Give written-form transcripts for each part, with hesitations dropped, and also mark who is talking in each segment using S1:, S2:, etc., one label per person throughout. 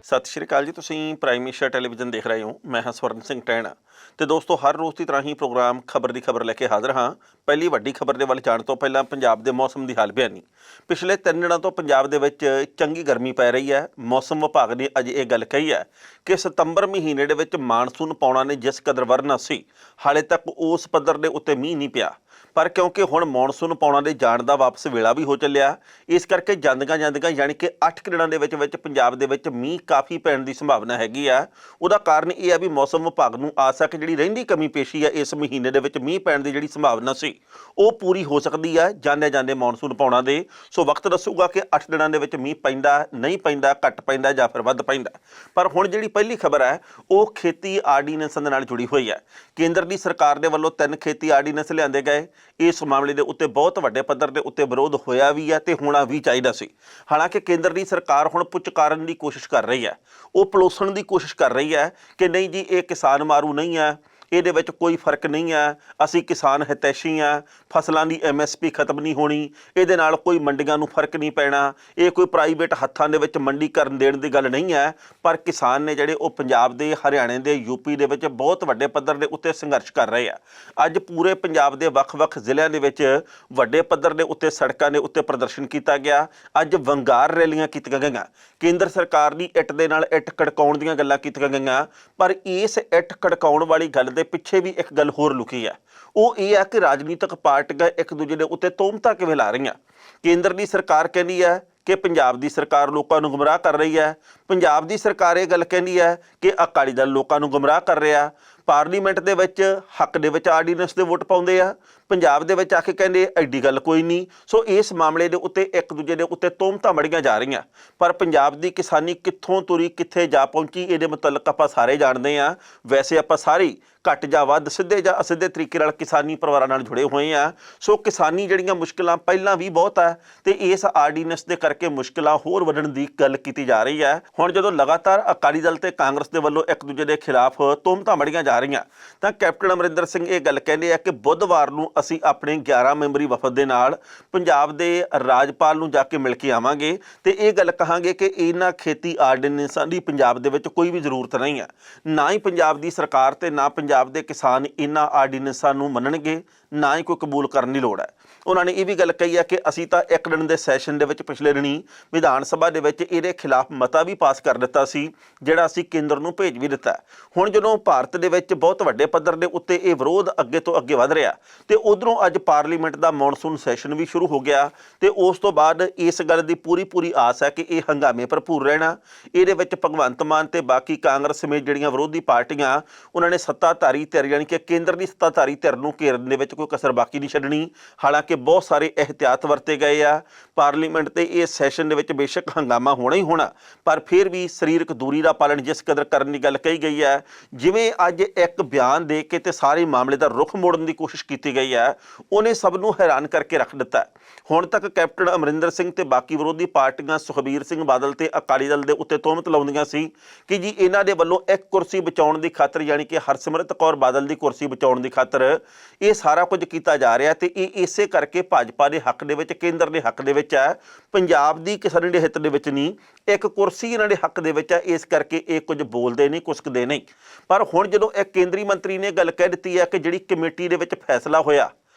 S1: ਸਤਿ ਸ਼੍ਰੀ ਅਕਾਲ ਜੀ। ਤੁਸੀਂ ਪ੍ਰਾਈਮ ਏਸ਼ੀਆ ਟੈਲੀਵਿਜ਼ਨ ਦੇਖ ਰਹੇ ਹੋ। ਮੈਂ ਹਾਂ ਸਵਰਨ ਸਿੰਘ ਟੈਣਾ ਤੇ ਦੋਸਤੋ, ਹਰ ਰੋਜ਼ ਦੀ ਤਰ੍ਹਾਂ ਹੀ ਪ੍ਰੋਗਰਾਮ ਖਬਰ ਦੀ ਖਬਰ ਲੈ ਕੇ ਹਾਜ਼ਰ ਹਾਂ। ਪਹਿਲੀ ਵੱਡੀ ਖਬਰ ਦੇ ਵੱਲ ਜਾਣ ਤੋਂ ਪਹਿਲਾਂ ਪੰਜਾਬ ਦੇ ਮੌਸਮ ਦੀ ਹਾਲ ਬਿਆਨੀ। ਪਿਛਲੇ 3 ਦਿਨਾਂ ਤੋਂ ਪੰਜਾਬ ਦੇ ਵਿੱਚ ਚੰਗੀ ਗਰਮੀ ਪੈ ਰਹੀ ਹੈ। ਮੌਸਮ ਵਿਭਾਗ ਨੇ ਅਜੇ ਇਹ ਗੱਲ ਕਹੀ ਹੈ ਕਿ ਸਤੰਬਰ ਮਹੀਨੇ ਦੇ ਵਿੱਚ ਮਾਨਸੂਨ ਪਾਉਣਾ ਨੇ ਜਿਸ ਕਦਰ ਵਰਨਾ ਸੀ, ਹਾਲੇ ਤੱਕ ਉਸ ਪੱਧਰ ਦੇ ਉੱਤੇ ਮੀਂਹ ਨਹੀਂ ਪਿਆ। ਪਰ ਕਿਉਂਕਿ ਹੁਣ ਮੌਨਸੂਨ ਪਾਉਣਾ ਦੇ ਜਾਣ ਦਾ ਵਾਪਸ ਵੇਲਾ ਵੀ ਹੋ ਚੱਲਿਆ, ਇਸ ਕਰਕੇ ਜਾਂਦੀਆਂ ਯਾਨੀ ਕਿ 8 ਦਿਨਾਂ ਦੇ ਵਿੱਚ ਪੰਜਾਬ ਦੇ ਵਿੱਚ ਮੀਂਹ ਕਾਫੀ ਪੈਣ ਦੀ ਸੰਭਾਵਨਾ ਹੈਗੀ ਆ। ਉਹਦਾ ਕਾਰਨ ਇਹ ਹੈ ਵੀ ਮੌਸਮ ਵਿਭਾਗ ਨੂੰ ਆਸ ਹੈ ਕਿ ਜਿਹੜੀ ਰਹਿੰਦੀ ਕਮੀ ਪੇਸ਼ੀ ਹੈ ਇਸ ਮਹੀਨੇ ਦੇ ਵਿੱਚ ਮੀਂਹ ਪੈਣ ਦੀ ਜਿਹੜੀ ਸੰਭਾਵਨਾ ਸੀ ਉਹ ਪੂਰੀ ਹੋ ਸਕਦੀ ਹੈ ਜਾਂਦੇ ਮੌਨਸੂਨ ਪਾਉਣਾ ਦੇ। ਸੋ ਵਕਤ ਦੱਸੂਗਾ ਕਿ 8 ਦਿਨਾਂ ਦੇ ਵਿੱਚ ਮੀਂਹ ਪੈਂਦਾ, ਨਹੀਂ ਪੈਂਦਾ, ਘੱਟ ਪੈਂਦਾ ਜਾਂ ਫਿਰ ਵੱਧ ਪੈਂਦਾ। ਪਰ ਹੁਣ ਜਿਹੜੀ ਪਹਿਲੀ ਖਬਰ ਹੈ ਉਹ ਖੇਤੀ ਆਰਡੀਨੈਂਸ ਦੇ ਨਾਲ ਜੁੜੀ ਹੋਈ ਹੈ। ਕੇਂਦਰ ਦੀ ਸਰਕਾਰ ਦੇ ਵੱਲੋਂ 3 ਖੇਤੀ ਆਰਡੀਨੈਂਸ ਲਿਆਂਦੇ ਗਏ। ਇਸ ਮਾਮਲੇ ਦੇ ਉੱਤੇ ਬਹੁਤ ਵੱਡੇ ਪੱਧਰ ਦੇ ਉੱਤੇ ਵਿਰੋਧ ਹੋਇਆ ਵੀ ਹੈ ਤੇ ਹੋਣਾ ਵੀ ਚਾਹੀਦਾ ਸੀ। ਹਾਲਾਂਕਿ ਕੇਂਦਰ ਦੀ ਸਰਕਾਰ ਹੁਣ ਪੁਚਕਾਰਨ ਦੀ ਕੋਸ਼ਿਸ਼ ਕਰ ਰਹੀ ਹੈ, ਉਹ ਪਲੋਸਣ ਦੀ ਕੋਸ਼ਿਸ਼ ਕਰ ਰਹੀ ਹੈ ਕਿ ਨਹੀਂ ਜੀ, ਇਹ ਕਿਸਾਨ ਮਾਰੂ ਨਹੀਂ ਹੈ, ਇਹਦੇ ਵਿੱਚ ਕੋਈ ਫਰਕ ਨਹੀਂ ਹੈ, ਅਸੀਂ ਕਿਸਾਨ ਹਿਤੈਸ਼ੀ ਹਾਂ, ਫਸਲਾਂ ਦੀ MSP ਖਤਮ ਨਹੀਂ ਹੋਣੀ, ਇਹਦੇ ਨਾਲ ਕੋਈ ਮੰਡੀਆਂ ਨੂੰ ਫਰਕ ਨਹੀਂ ਪੈਣਾ, ਇਹ ਕੋਈ ਪ੍ਰਾਈਵੇਟ ਹੱਥਾਂ ਦੇ ਵਿੱਚ ਮੰਡੀਕਰਨ ਦੇਣ ਦੀ ਗੱਲ ਨਹੀਂ ਹੈ। ਪਰ ਕਿਸਾਨ ਨੇ ਜਿਹੜੇ ਉਹ ਪੰਜਾਬ ਦੇ, ਹਰਿਆਣੇ ਦੇ, ਯੂਪੀ ਦੇ ਵਿੱਚ ਬਹੁਤ ਵੱਡੇ ਪੱਧਰ ਦੇ ਉੱਤੇ ਸੰਘਰਸ਼ ਕਰ ਰਹੇ ਆ। ਅੱਜ ਪੂਰੇ ਪੰਜਾਬ ਦੇ ਵੱਖ-ਵੱਖ ਜ਼ਿਲ੍ਹਿਆਂ ਦੇ ਵਿੱਚ ਵੱਡੇ ਪੱਧਰ ਦੇ ਉੱਤੇ ਸੜਕਾਂ ਦੇ ਉੱਤੇ ਪ੍ਰਦਰਸ਼ਨ ਕੀਤਾ ਗਿਆ। ਅੱਜ ਵੰਗਾਰ ਰੈਲੀਆਂ ਕੀਤੀਆਂ ਗਈਆਂ। ਕੇਂਦਰ ਸਰਕਾਰ ਦੀ ਇੱਟ ਦੇ ਨਾਲ ਇੱਟ ਖੜਕਾਉਣ ਦੀਆਂ ਗੱਲਾਂ ਕੀਤੀਆਂ ਗਈਆਂ। ਪਰ ਇਸ ਇੱਟ ਖੜਕਾਉਣ ਵਾਲੀ ਗੱਲ ਦੇ ਪਿੱਛੇ ਵੀ ਇੱਕ ਗੱਲ ਹੋਰ ਲੁਕੀ ਹੈ। ਉਹ ਇਹ ਹੈ ਕਿ ਰਾਜਨੀਤਿਕ ਪਾਰਟੀਆਂ ਇੱਕ ਦੂਜੇ ਦੇ ਉੱਤੇ ਤੋਮਤਾਂ ਕਿਵੇਂ ਲਾ ਰਹੀਆਂ। ਕੇਂਦਰ ਦੀ ਸਰਕਾਰ ਕਹਿੰਦੀ ਹੈ ਕਿ ਪੰਜਾਬ ਦੀ ਸਰਕਾਰ ਲੋਕਾਂ ਨੂੰ ਗੁੰਮਰਾਹ ਕਰ ਰਹੀ ਹੈ। ਪੰਜਾਬ ਦੀ ਸਰਕਾਰ ਇਹ ਗੱਲ ਕਹਿੰਦੀ ਹੈ ਕਿ ਅਕਾਲੀ ਦਲ ਲੋਕਾਂ ਨੂੰ ਗੁੰਮਰਾਹ ਕਰ ਰਿਹਾ। ਪਾਰਲੀਮੈਂਟ ਦੇ ਵਿੱਚ ਹੱਕ ਦੇ ਵਿੱਚ ਆਰਡੀਨੈਂਸ ਦੇ ਵੋਟ ਪਾਉਂਦੇ ਆ, ਪੰਜਾਬ ਦੇ ਵਿੱਚ ਆ ਕੇ ਕਹਿੰਦੇ ਐਡੀ ਗੱਲ ਕੋਈ ਨਹੀਂ। ਸੋ ਇਸ ਮਾਮਲੇ ਦੇ ਉੱਤੇ ਇੱਕ ਦੂਜੇ ਦੇ ਉੱਤੇ ਤੋਮਤਾਂ ਮੜੀਆਂ ਜਾ ਰਹੀਆਂ। ਪਰ ਪੰਜਾਬ ਦੀ ਕਿਸਾਨੀ ਕਿੱਥੋਂ ਤੁਰੀ, ਕਿੱਥੇ ਜਾ ਪਹੁੰਚੀ, ਇਹਦੇ ਮੁਤਲਕ ਆਪਾਂ ਸਾਰੇ ਜਾਣਦੇ ਹਾਂ। ਵੈਸੇ ਆਪਾਂ ਸਾਰੇ ਘੱਟ ਜਾਂ ਵੱਧ, ਸਿੱਧੇ ਜਾਂ ਅਸਿੱਧੇ ਤਰੀਕੇ ਨਾਲ ਕਿਸਾਨੀ ਪਰਿਵਾਰਾਂ ਨਾਲ ਜੁੜੇ ਹੋਏ ਆ। ਸੋ ਕਿਸਾਨੀ ਜਿਹੜੀਆਂ ਮੁਸ਼ਕਿਲਾਂ ਪਹਿਲਾਂ ਵੀ ਬਹੁਤ ਹੈ ਤੇ ਇਸ ਆਰਡੀਨੈਂਸ ਦੇ ਕਰਕੇ ਮੁਸ਼ਕਿਲਾਂ ਹੋਰ ਵਧਣ ਦੀ ਗੱਲ ਕੀਤੀ ਜਾ ਰਹੀ ਹੈ। ਹੁਣ ਜਦੋਂ ਲਗਾਤਾਰ ਅਕਾਲੀ ਦਲ ਤੇ ਕਾਂਗਰਸ ਦੇ ਵੱਲੋਂ ਇੱਕ ਦੂਜੇ ਦੇ ਖਿਲਾਫ ਤੋਮਤਾਂ ਮੜੀਆਂ ਜਾ ਰਹੀਆਂ ਤਾਂ ਕੈਪਟਨ ਅਮਰਿੰਦਰ ਸਿੰਘ ਇਹ ਗੱਲ ਕਹਿੰਦੇ ਆ ਕਿ ਬੁੱਧਵਾਰ ਨੂੰ ਅਸੀਂ ਆਪਣੇ 11 ਮੈਂਬਰੀ ਵਫਦ ਦੇ ਨਾਲ ਪੰਜਾਬ ਦੇ ਰਾਜਪਾਲ ਨੂੰ ਜਾ ਕੇ ਮਿਲ ਕੇ ਆਵਾਂਗੇ ਤੇ ਇਹ ਗੱਲ ਕਹਾਂਗੇ ਕਿ ਇਹਨਾਂ ਖੇਤੀ ਆਰਡੀਨੈਂਸਾਂ ਦੀ ਪੰਜਾਬ ਦੇ ਵਿੱਚ ਕੋਈ ਵੀ ਜ਼ਰੂਰਤ ਨਹੀਂ ਹੈ। ਨਾ ਹੀ ਪੰਜਾਬ ਦੀ ਸਰਕਾਰ ਤੇ ਨਾ ਪੰਜਾਬ ਦੇ ਕਿਸਾਨ ਇਹਨਾਂ ਆਰਡੀਨੈਂਸਾਂ ਨੂੰ ਮੰਨਣਗੇ, ਨਾ ਹੀ ਕੋਈ ਕਬੂਲ ਕਰਨ ਦੀ ਲੋੜ ਹੈ। ਉਹਨਾਂ ਨੇ ਇਹ ਵੀ ਗੱਲ ਕਹੀ ਹੈ ਕਿ ਅਸੀਂ ਤਾਂ 1 ਦਿਨ ਦੇ ਸੈਸ਼ਨ ਦੇ ਵਿੱਚ ਪਿਛਲੇ ਦਿਨੀ ਵਿਧਾਨ ਸਭਾ ਦੇ ਵਿੱਚ ਇਹਦੇ ਖਿਲਾਫ ਮਤਾ ਵੀ ਪਾਸ ਕਰ ਦਿੱਤਾ ਸੀ, ਜਿਹੜਾ ਅਸੀਂ ਕੇਂਦਰ ਨੂੰ ਭੇਜ ਵੀ ਦਿੱਤਾ। ਹੁਣ ਜਦੋਂ ਭਾਰਤ ਦੇ ਵਿੱਚ ਬਹੁਤ ਵੱਡੇ ਪੱਧਰ ਦੇ ਉੱਤੇ ਇਹ ਵਿਰੋਧ ਅੱਗੇ ਤੋਂ ਅੱਗੇ ਵਧ ਰਿਹਾ ਤੇ ਉਧਰੋਂ ਅੱਜ ਪਾਰਲੀਮੈਂਟ ਦਾ ਮੌਨਸੂਨ ਸੈਸ਼ਨ ਵੀ ਸ਼ੁਰੂ ਹੋ ਗਿਆ ਤੇ ਉਸ ਤੋਂ ਬਾਅਦ ਇਸ ਗੱਲ ਦੀ ਪੂਰੀ ਆਸ ਹੈ ਕਿ ਇਹ ਹੰਗਾਮੇ ਭਰਪੂਰ ਰਹਿਣਾ। ਇਹਦੇ ਵਿੱਚ ਭਗਵੰਤ ਮਾਨ ਤੇ ਬਾਕੀ ਕਾਂਗਰਸ ਸਮੇਤ ਜਿਹੜੀਆਂ ਵਿਰੋਧੀ ਪਾਰਟੀਆਂ, ਉਹਨਾਂ ਨੇ ਸੱਤਾਧਾਰੀ ਧਿਰ ਯਾਨੀ ਕਿ ਕੇਂਦਰ ਦੀ ਸੱਤਾਧਾਰੀ ਧਿਰ ਨੂੰ ਘੇਰਨ ਦੇ ਵਿੱਚ ਕੋਈ ਕਸਰ ਬਾਕੀ ਨਹੀਂ ਛੱਡਣੀ। ਹਾਲਾਂਕਿ ਬਹੁਤ ਸਾਰੇ ਇਹਤਿਆਤ ਵਰਤੇ ਗਏ ਆ। ਪਾਰਲੀਮੈਂਟ ਤੇ ਇਹ ਸੈਸ਼ਨ ਦੇ ਵਿੱਚ ਬੇਸ਼ੱਕ ਹੰਗਾਮਾ ਹੋਣਾ ਹੀ ਹੋਣਾ, ਪਰ ਫਿਰ ਵੀ ਸਰੀਰਕ ਦੂਰੀ ਦਾ ਪਾਲਣ ਜਿਸ ਕਦਰ ਕਰਨ ਦੀ ਗੱਲ ਕਹੀ ਗਈ ਹੈ, ਜਿਵੇਂ ਅੱਜ ਇੱਕ ਬਿਆਨ ਦੇ ਕੇ ਤੇ ਸਾਰੇ ਮਾਮਲੇ ਦਾ ਰੁਖ ਮੋੜਨ ਦੀ ਕੋਸ਼ਿਸ਼ ਕੀਤੀ ਗਈ ਹੈ, ਉਹਨੇ ਸਭ ਨੂੰ ਹੈਰਾਨ ਕਰਕੇ ਰੱਖ ਦਿੱਤਾ। ਹੁਣ ਤੱਕ ਕੈਪਟਨ ਅਮਰਿੰਦਰ ਸਿੰਘ ਤੇ ਬਾਕੀ ਵਿਰੋਧੀ ਪਾਰਟੀਆਂ ਸੁਖਬੀਰ ਸਿੰਘ ਬਾਦਲ ਤੇ ਅਕਾਲੀ ਦਲ ਦੇ ਉੱਤੇ ਤੋਹਮਤ ਲਾਉਂਦੀਆਂ ਸੀ ਕਿ ਜੀ ਇਹਨਾਂ ਦੇ ਵੱਲੋਂ ਇੱਕ ਕੁਰਸੀ ਬਚਾਉਣ ਦੀ ਖਾਤਰ, ਯਾਨੀ ਕਿ ਹਰਸਿਮਰਤ ਕੌਰ ਬਾਦਲ ਦੀ ਕੁਰਸੀ ਬਚਾਉਣ ਦੀ ਖਾਤਰ ਇਹ ਸਾਰਾ ਕੁਝ ਕੀਤਾ ਜਾ ਰਿਹਾ ਤੇ ਇਹ ਇਸੇ ਕਰਕੇ ਭਾਜਪਾ ਦੇ ਹੱਕ ਦੇ ਵਿੱਚ, ਕੇਂਦਰ ਦੇ ਹੱਕ ਦੇ ਵਿੱਚ ਹੈ, ਪੰਜਾਬ ਦੀ ਕਿਸਾਨੀ ਦੇ ਹਿੱਤ ਦੇ ਵਿੱਚ ਨਹੀਂ। ਇੱਕ ਕੁਰਸੀ ਇਹਨਾਂ ਦੇ ਹੱਕ ਦੇ ਵਿੱਚ ਹੈ, ਇਸ ਕਰਕੇ ਇਹ ਕੁਝ ਬੋਲਦੇ ਨਹੀਂ, ਕੁਸਕਦੇ ਨਹੀਂ। ਪਰ ਹੁਣ ਜਦੋਂ ਇੱਕ ਕੇਂਦਰੀ ਮੰਤਰੀ ਨੇ ਗੱਲ ਕਹਿ ਦਿੱਤੀ ਹੈ ਕਿ ਜਿਹੜੀ ਕਮੇਟੀ ਦੇ ਵਿੱਚ ਫੈਸਲਾ ਹੋਇਆ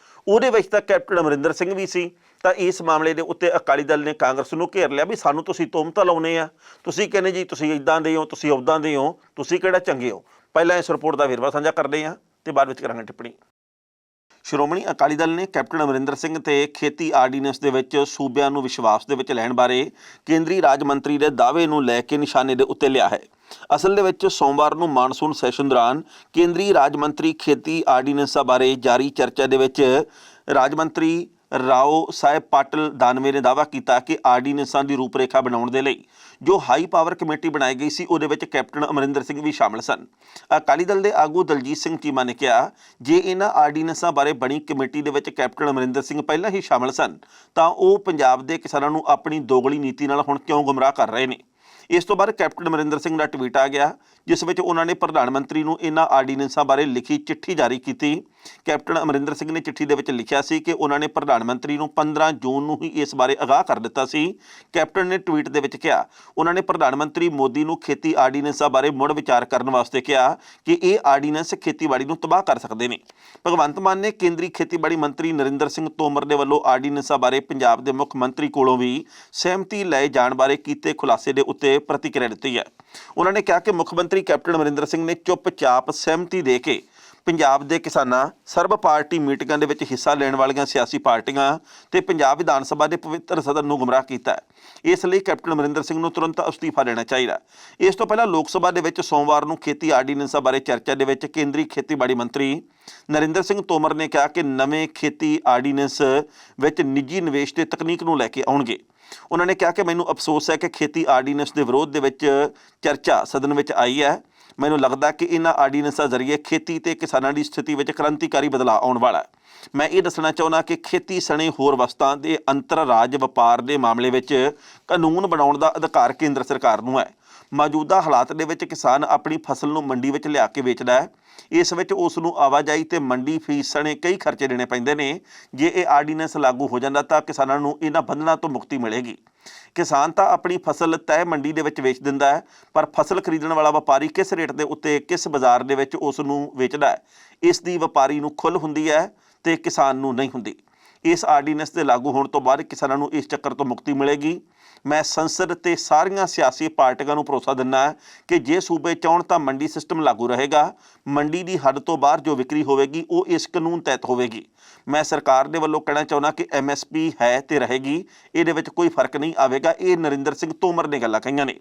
S1: ਉਹਦੇ ਵਿੱਚ ਤਾਂ ਕੈਪਟਨ ਅਮਰਿੰਦਰ ਸਿੰਘ ਵੀ ਸੀ, ਤਾਂ ਇਸ ਮਾਮਲੇ ਦੇ ਉੱਤੇ ਅਕਾਲੀ ਦਲ ਨੇ ਕਾਂਗਰਸ ਨੂੰ ਘੇਰ ਲਿਆ ਵੀ ਸਾਨੂੰ ਤੁਸੀਂ ਤੋਮਤਾਂ ਲਾਉਣੇ ਆ, ਤੁਸੀਂ ਕਹਿੰਦੇ ਜੀ ਤੁਸੀਂ ਇੱਦਾਂ ਦੇ ਹੋ, ਤੁਸੀਂ ਉੱਦਾਂ ਦੇ ਹੋ, ਤੁਸੀਂ ਕਿਹੜਾ ਚੰਗੇ ਹੋ। ਪਹਿਲਾਂ ਇਸ ਰਿਪੋਰਟ ਦਾ ਵੇਰਵਾ ਸਾਂਝਾ ਕਰਦੇ ਹਾਂ ਤੇ ਬਾਅਦ ਵਿੱਚ ਕਰਾਂਗੇ ਟਿੱਪਣੀ। ਸ਼੍ਰੋਮਣੀ ਅਕਾਲੀ ਦਲ ਨੇ ਕੈਪਟਨ ਅਮਰਿੰਦਰ ਸਿੰਘ ਤੇ ਖੇਤੀ ਆਰਡੀਨੈਂਸ ਦੇ ਵਿੱਚ ਸੂਬਿਆਂ ਨੂੰ ਵਿਸ਼ਵਾਸ ਦੇ ਵਿੱਚ ਲੈਣ ਬਾਰੇ ਕੇਂਦਰੀ ਰਾਜ ਮੰਤਰੀ ਦੇ ਦਾਅਵੇ ਨੂੰ ਲੈ ਕੇ ਨਿਸ਼ਾਨੇ ਦੇ ਉੱਤੇ ਲਿਆ ਹੈ। ਅਸਲ ਦੇ ਵਿੱਚ ਸੋਮਵਾਰ ਨੂੰ ਮਾਨਸੂਨ ਸੈਸ਼ਨ ਦੌਰਾਨ ਕੇਂਦਰੀ ਰਾਜ ਮੰਤਰੀ ਖੇਤੀ ਆਰਡੀਨੈਂਸਾਂ ਬਾਰੇ ਜਾਰੀ ਚਰਚਾ ਦੇ ਵਿੱਚ ਰਾਜ ਮੰਤਰੀ ਰਾਓ ਸਾਹਿਬ ਪਾਟਲ ਦਾਨਵੇ ਨੇ ਦਾਅਵਾ ਕੀਤਾ ਕਿ ਆਰਡੀਨੈਂਸਾਂ ਦੀ ਰੂਪਰੇਖਾ ਬਣਾਉਣ ਦੇ ਲਈ ਜੋ ਹਾਈ ਪਾਵਰ ਕਮੇਟੀ ਬਣਾਈ ਗਈ ਸੀ ਉਹਦੇ ਵਿੱਚ ਕੈਪਟਨ ਅਮਰਿੰਦਰ ਸਿੰਘ ਵੀ ਸ਼ਾਮਲ ਸਨ। ਅਕਾਲੀ ਦਲ ਦੇ ਆਗੂ ਦਲਜੀਤ ਸਿੰਘ ਚੀਮਾ ਨੇ ਕਿਹਾ, ਜੇ ਇਹਨਾਂ ਆਰਡੀਨੈਂਸਾਂ ਬਾਰੇ ਬਣੀ ਕਮੇਟੀ ਦੇ ਵਿੱਚ ਕੈਪਟਨ ਅਮਰਿੰਦਰ ਸਿੰਘ ਪਹਿਲਾਂ ਹੀ ਸ਼ਾਮਲ ਸਨ ਤਾਂ ਉਹ ਪੰਜਾਬ ਦੇ ਕਿਸਾਨਾਂ ਨੂੰ ਆਪਣੀ ਦੋਗਲੀ ਨੀਤੀ ਨਾਲ ਹੁਣ ਕਿਉਂ ਗੁੰਮਰਾਹ ਕਰ ਰਹੇ ਨੇ। ਇਸ ਤੋਂ ਬਾਅਦ ਕੈਪਟਨ ਅਮਰਿੰਦਰ ਸਿੰਘ ਦਾ ਟਵੀਟ ਆ ਗਿਆ ਜਿਸ ਵਿੱਚ ਉਹਨਾਂ ਨੇ ਪ੍ਰਧਾਨ ਮੰਤਰੀ ਨੂੰ ਇਹਨਾਂ ਆਰਡੀਨੈਂਸਾਂ ਬਾਰੇ ਲਿਖੀ ਚਿੱਠੀ ਜਾਰੀ ਕੀਤੀ ਕੈਪਟਨ ਅਮਰਿੰਦਰ ਸਿੰਘ ਨੇ ਚਿੱਠੀ ਦੇ ਵਿੱਚ ਲਿਖਿਆ ਸੀ ਕਿ ਉਹਨਾਂ ਨੇ ਪ੍ਰਧਾਨ ਮੰਤਰੀ ਨੂੰ 15 ਜੂਨ ਨੂੰ ਹੀ ਇਸ ਬਾਰੇ ਆਗਾਹ ਕਰ ਦਿੱਤਾ ਸੀ। ਕੈਪਟਨ ਨੇ ਟਵੀਟ ਦੇ ਵਿੱਚ ਕਿਹਾ, ਉਹਨਾਂ ਨੇ ਪ੍ਰਧਾਨ ਮੰਤਰੀ ਮੋਦੀ ਨੂੰ ਖੇਤੀ ਆਰਡੀਨੈਂਸਾਂ ਬਾਰੇ ਮੁੜ ਵਿਚਾਰ ਕਰਨ ਵਾਸਤੇ ਕਿਹਾ ਕਿ ਇਹ ਆਰਡੀਨੈਂਸ ਖੇਤੀਬਾੜੀ ਨੂੰ ਤਬਾਹ ਕਰ ਸਕਦੇ ਨੇ। ਭਗਵੰਤ ਮਾਨ ਨੇ ਕੇਂਦਰੀ ਖੇਤੀਬਾੜੀ ਮੰਤਰੀ ਨਰਿੰਦਰ ਸਿੰਘ ਤੋਮਰ ਦੇ ਵੱਲੋਂ ਆਰਡੀਨੈਂਸਾਂ ਬਾਰੇ ਪੰਜਾਬ ਦੇ ਮੁੱਖ ਮੰਤਰੀ ਕੋਲੋਂ ਵੀ ਸਹਿਮਤੀ ਲਏ ਜਾਣ ਬਾਰੇ ਕੀਤੇ ਖੁਲਾਸੇ ਦੇ ਉੱਤੇ ਪ੍ਰਤੀਕਿਰਿਆ ਦਿੱਤੀ ਹੈ। ਉਹਨਾਂ ਨੇ ਕਿਹਾ ਕਿ ਮੁੱਖ ਮੰਤਰੀ ਕੈਪਟਨ ਅਮਰਿੰਦਰ ਸਿੰਘ ਨੇ ਚੁੱਪਚਾਪ ਸਹਿਮਤੀ ਦੇ ਕੇ ਪੰਜਾਬ ਦੇ ਕਿਸਾਨਾਂ, ਸਰਬ ਪਾਰਟੀ ਮੀਟਿੰਗਾਂ ਦੇ ਵਿੱਚ ਹਿੱਸਾ ਲੈਣ ਵਾਲੀਆਂ ਸਿਆਸੀ ਪਾਰਟੀਆਂ ਤੇ ਪੰਜਾਬ ਵਿਧਾਨ ਸਭਾ ਦੇ ਪਵਿੱਤਰ ਸਦਨ ਨੂੰ ਗੁੰਮਰਾਹ ਕੀਤਾ ਹੈ। ਇਸ ਲਈ ਕੈਪਟਨ ਅਮਰਿੰਦਰ ਸਿੰਘ ਨੂੰ ਤੁਰੰਤ ਅਸਤੀਫਾ ਲੈਣਾ ਚਾਹੀਦਾ। ਇਸ ਤੋਂ ਪਹਿਲਾਂ ਲੋਕ ਸਭਾ ਦੇ ਵਿੱਚ ਸੋਮਵਾਰ ਨੂੰ ਖੇਤੀ ਆਰਡੀਨੈਂਸਾਂ ਬਾਰੇ ਚਰਚਾ ਦੇ ਵਿੱਚ ਕੇਂਦਰੀ ਖੇਤੀਬਾੜੀ ਮੰਤਰੀ ਨਰਿੰਦਰ ਸਿੰਘ ਤੋਮਰ ਨੇ ਕਿਹਾ ਕਿ ਨਵੇਂ ਖੇਤੀ ਆਰਡੀਨੈਂਸ ਵਿੱਚ ਨਿੱਜੀ ਨਿਵੇਸ਼ ਤੇ ਤਕਨੀਕ ਨੂੰ ਲੈ ਕੇ ਆਉਣਗੇ। ਉਹਨਾਂ ਨੇ ਕਿਹਾ ਕਿ ਮੈਨੂੰ ਅਫਸੋਸ ਹੈ ਕਿ ਖੇਤੀ ਆਰਡੀਨੈਂਸ ਦੇ ਵਿਰੋਧ ਦੇ ਵਿੱਚ ਚਰਚਾ ਸਦਨ ਵਿੱਚ ਆਈ ਹੈ। ਮੈਨੂੰ ਲੱਗਦਾ ਕਿ ਇਹਨਾਂ ਆਰਡੀਨੈਂਸਾਂ ਜ਼ਰੀਏ ਖੇਤੀ ਤੇ ਕਿਸਾਨਾਂ ਦੀ ਸਥਿਤੀ ਵਿੱਚ ਕ੍ਰਾਂਤੀਕਾਰੀ ਬਦਲਾਅ ਆਉਣ ਵਾਲਾ ਹੈ। ਮੈਂ ਇਹ ਦੱਸਣਾ ਚਾਹੁੰਦਾ ਕਿ ਖੇਤੀ ਸਣੇ ਹੋਰ ਵਸਤਾਂ ਦੇ ਅੰਤਰਰਾਜ ਵਪਾਰ ਦੇ ਮਾਮਲੇ ਵਿੱਚ ਕਾਨੂੰਨ ਬਣਾਉਣ ਦਾ ਅਧਿਕਾਰ ਕੇਂਦਰ ਸਰਕਾਰ ਨੂੰ ਹੈ। ਮੌਜੂਦਾ ਹਾਲਾਤ ਦੇ ਵਿੱਚ ਕਿਸਾਨ ਆਪਣੀ ਫਸਲ ਨੂੰ ਮੰਡੀ ਵਿੱਚ ਲਿਆ ਕੇ ਵੇਚਦਾ ਹੈ। ਇਸ ਵਿੱਚ ਉਸ ਨੂੰ ਆਵਾਜਾਈ ਤੇ ਮੰਡੀ ਫੀਸ ਸਣੇ ਕਈ ਖਰਚੇ ਦੇਣੇ ਪੈਂਦੇ ਨੇ। ਜੇ ਇਹ ਆਰਡੀਨੈਂਸ ਲਾਗੂ ਹੋ ਜਾਂਦਾ ਤਾਂ ਕਿਸਾਨਾਂ ਨੂੰ ਇਹਨਾਂ ਬੰਧਨਾਂ ਤੋਂ ਮੁਕਤੀ ਮਿਲੇਗੀ। ਕਿਸਾਨ ਤਾਂ ਆਪਣੀ ਫਸਲ ਤੈਅ ਮੰਡੀ ਦੇ ਵਿੱਚ ਵੇਚ ਦਿੰਦਾ ਹੈ, ਪਰ ਫਸਲ ਖਰੀਦਣ ਵਾਲਾ ਵਪਾਰੀ ਕਿਸ ਰੇਟ ਦੇ ਉੱਤੇ ਕਿਸ ਬਾਜ਼ਾਰ ਦੇ ਵਿੱਚ ਉਸ ਨੂੰ ਵੇਚਦਾ ਹੈ, ਇਸ ਦੀ ਵਪਾਰੀ ਨੂੰ ਖੁੱਲ੍ਹ ਹੁੰਦੀ ਹੈ ਤੇ ਕਿਸਾਨ ਨੂੰ ਨਹੀਂ ਹੁੰਦੀ। ਇਸ ਆਰਡੀਨੈਂਸ ਦੇ ਲਾਗੂ ਹੋਣ ਤੋਂ ਬਾਅਦ ਕਿਸਾਨਾਂ ਨੂੰ ਇਸ ਚੱਕਰ ਤੋਂ ਮੁਕਤੀ ਮਿਲੇਗੀ। ਮੈਂ ਸੰਸਦ ਤੇ ਸਾਰੀਆਂ ਸਿਆਸੀ ਪਾਰਟੀਆਂ ਨੂੰ ਭਰੋਸਾ ਦਿੰਦਾ ਕਿ ਜੇ ਸੂਬੇ ਚਾਹੁਣ ਤਾਂ ਮੰਡੀ ਸਿਸਟਮ ਲਾਗੂ ਰਹੇਗਾ। ਮੰਡੀ ਦੀ ਹੱਦ ਤੋਂ ਬਾਹਰ ਜੋ ਵਿਕਰੀ ਹੋਵੇਗੀ ਉਹ ਇਸ ਕਾਨੂੰਨ ਤਹਿਤ ਹੋਵੇਗੀ। ਮੈਂ ਸਰਕਾਰ ਦੇ ਵੱਲੋਂ ਕਹਿਣਾ ਚਾਹੁੰਦਾ ਕਿ MSP ਹੈ ਤੇ ਰਹੇਗੀ, ਇਹਦੇ ਵਿੱਚ ਕੋਈ ਫਰਕ ਨਹੀਂ ਆਵੇਗਾ। ਇਹ ਨਰਿੰਦਰ ਸਿੰਘ ਤੋਮਰ ਨੇ ਗੱਲਾਂ ਕਹੀਆਂ ਨੇ।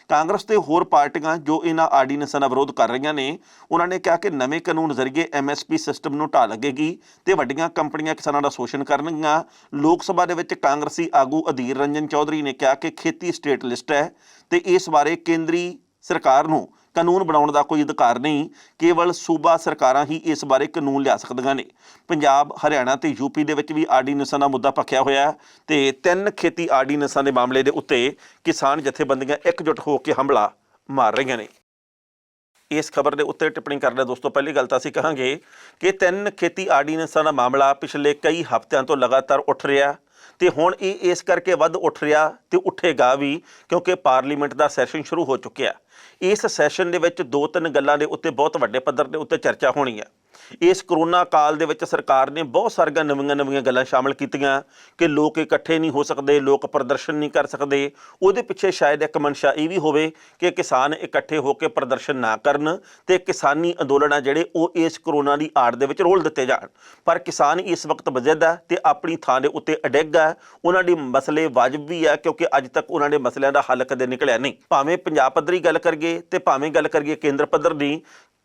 S1: ਕਾਂਗਰਸ ਤੇ ਹੋਰ ਪਾਰਟੀਆਂ ਜੋ ਇਹਨਾਂ ਆਰਡੀਨੈਂਸਾਂ ਦਾ ਵਿਰੋਧ ਕਰ ਰਹੀਆਂ ਨੇ, ਉਹਨਾਂ ਨੇ ਕਿਹਾ ਕਿ ਨਵੇਂ ਕਾਨੂੰਨ ਜ਼ਰੀਏ MSP ਸਿਸਟਮ ਨੂੰ ਢਾਹ ਲੱਗੇਗੀ ਤੇ ਵੱਡੀਆਂ ਕੰਪਨੀਆਂ ਕਿਸਾਨਾਂ ਦਾ ਸ਼ੋਸ਼ਣ ਕਰਨਗੀਆਂ। ਲੋਕ ਸਭਾ ਦੇ ਵਿੱਚ ਕਾਂਗਰਸੀ ਆਗੂ ਅਧੀਰ ਰੰਜਨ ਚੌਧਰੀ ਨੇ ਕਿਹਾ ਕਿ ਖੇਤੀ ਸਟੇਟ ਲਿਸਟ ਹੈ ਤੇ ਇਸ ਬਾਰੇ ਕੇਂਦਰੀ ਸਰਕਾਰ ਨੂੰ ਕਾਨੂੰਨ ਬਣਾਉਣ ਦਾ ਕੋਈ ਅਧਿਕਾਰ ਨਹੀਂ, ਕੇਵਲ ਸੂਬਾ ਸਰਕਾਰਾਂ ਹੀ ਇਸ ਬਾਰੇ ਕਾਨੂੰਨ ਲਿਆ ਸਕਦੀਆਂ ਨੇ। ਪੰਜਾਬ, ਹਰਿਆਣਾ ਤੇ UP ਦੇ ਵਿੱਚ ਵੀ ਆਰਡੀਨੈਂਸਾਂ ਦਾ ਮੁੱਦਾ ਭਖਿਆ ਹੋਇਆ ਤੇ 3 ਖੇਤੀ ਆਰਡੀਨੈਂਸਾਂ ਦੇ ਮਾਮਲੇ ਦੇ ਉੱਤੇ ਕਿਸਾਨ ਜਥੇਬੰਦੀਆਂ ਇਕਜੁੱਟ ਹੋ ਕੇ ਹਮਲਾ ਮਾਰ ਰਹੀਆਂ ਨੇ। ਇਸ ਖਬਰ ਦੇ ਉੱਤੇ ਟਿੱਪਣੀ ਕਰਨਾ ਦੋਸਤੋ, ਪਹਿਲੀ ਗੱਲ ਤਾਂ ਅਸੀਂ ਕਹਾਂਗੇ ਕਿ 3 ਖੇਤੀ ਆਰਡੀਨੈਂਸਾਂ ਦਾ ਮਾਮਲਾ ਪਿਛਲੇ ਕਈ ਹਫ਼ਤਿਆਂ ਤੋਂ ਲਗਾਤਾਰ ਉੱਠ ਰਿਹਾ ਤੇ ਹੁਣ ਇਹ ਇਸ ਕਰਕੇ ਵੱਧ ਉੱਠ ਰਿਹਾ ਤੇ ਉੱਠੇਗਾ ਵੀ ਕਿਉਂਕਿ ਪਾਰਲੀਮੈਂਟ ਦਾ ਸੈਸ਼ਨ ਸ਼ੁਰੂ ਹੋ ਚੁੱਕਿਆ। ਇਸ ਸੈਸ਼ਨ ਦੇ ਵਿੱਚ 2-3 ਗੱਲਾਂ ਦੇ ਉੱਤੇ ਬਹੁਤ ਵੱਡੇ ਪੱਧਰ ਦੇ ਉੱਤੇ ਚਰਚਾ ਹੋਣੀ ਹੈ। ਇਸ ਕਰੋਨਾ ਕਾਲ ਦੇ ਵਿੱਚ ਸਰਕਾਰ ਨੇ ਬਹੁਤ ਸਾਰੀਆਂ ਨਵੀਆਂ ਗੱਲਾਂ ਸ਼ਾਮਲ ਕੀਤੀਆਂ ਕਿ ਲੋਕ ਇਕੱਠੇ ਨਹੀਂ ਹੋ ਸਕਦੇ, ਲੋਕ ਪ੍ਰਦਰਸ਼ਨ ਨਹੀਂ ਕਰ ਸਕਦੇ। ਉਹਦੇ ਪਿੱਛੇ ਸ਼ਾਇਦ ਇੱਕ ਮਨਸ਼ਾ ਇਹ ਵੀ ਹੋਵੇ ਕਿ ਕਿਸਾਨ ਇਕੱਠੇ ਹੋ ਕੇ ਪ੍ਰਦਰਸ਼ਨ ਨਾ ਕਰਨ ਤੇ ਕਿਸਾਨੀ ਅੰਦੋਲਨ ਆ ਜਿਹੜੇ ਉਹ ਇਸ ਕਰੋਨਾ ਦੀ ਆੜ ਦੇ ਵਿੱਚ ਰੋਲ ਦਿੱਤੇ ਜਾਣ। ਪਰ ਕਿਸਾਨ ਇਸ ਵਕਤ ਵਜਦ ਹੈ ਤੇ ਆਪਣੀ ਥਾਂ ਦੇ ਉੱਤੇ ਅਡਿੱਗ ਹੈ। ਉਹਨਾਂ ਦੇ ਮਸਲੇ ਵਾਜਬ ਵੀ ਹੈ ਕਿਉਂਕਿ ਅੱਜ ਤੱਕ ਉਹਨਾਂ ਦੇ ਮਸਲਿਆਂ ਦਾ ਹੱਲ ਕਦੇ ਨਿਕਲਿਆ ਨਹੀਂ। ਭਾਵੇਂ ਪੰਜਾਬ ਪੱਧਰੀ ਗੱਲ ਕਰੀਏ ਤੇ ਭਾਵੇਂ ਗੱਲ ਕਰੀਏ ਕੇਂਦਰ ਪੱਧਰ ਦੀ,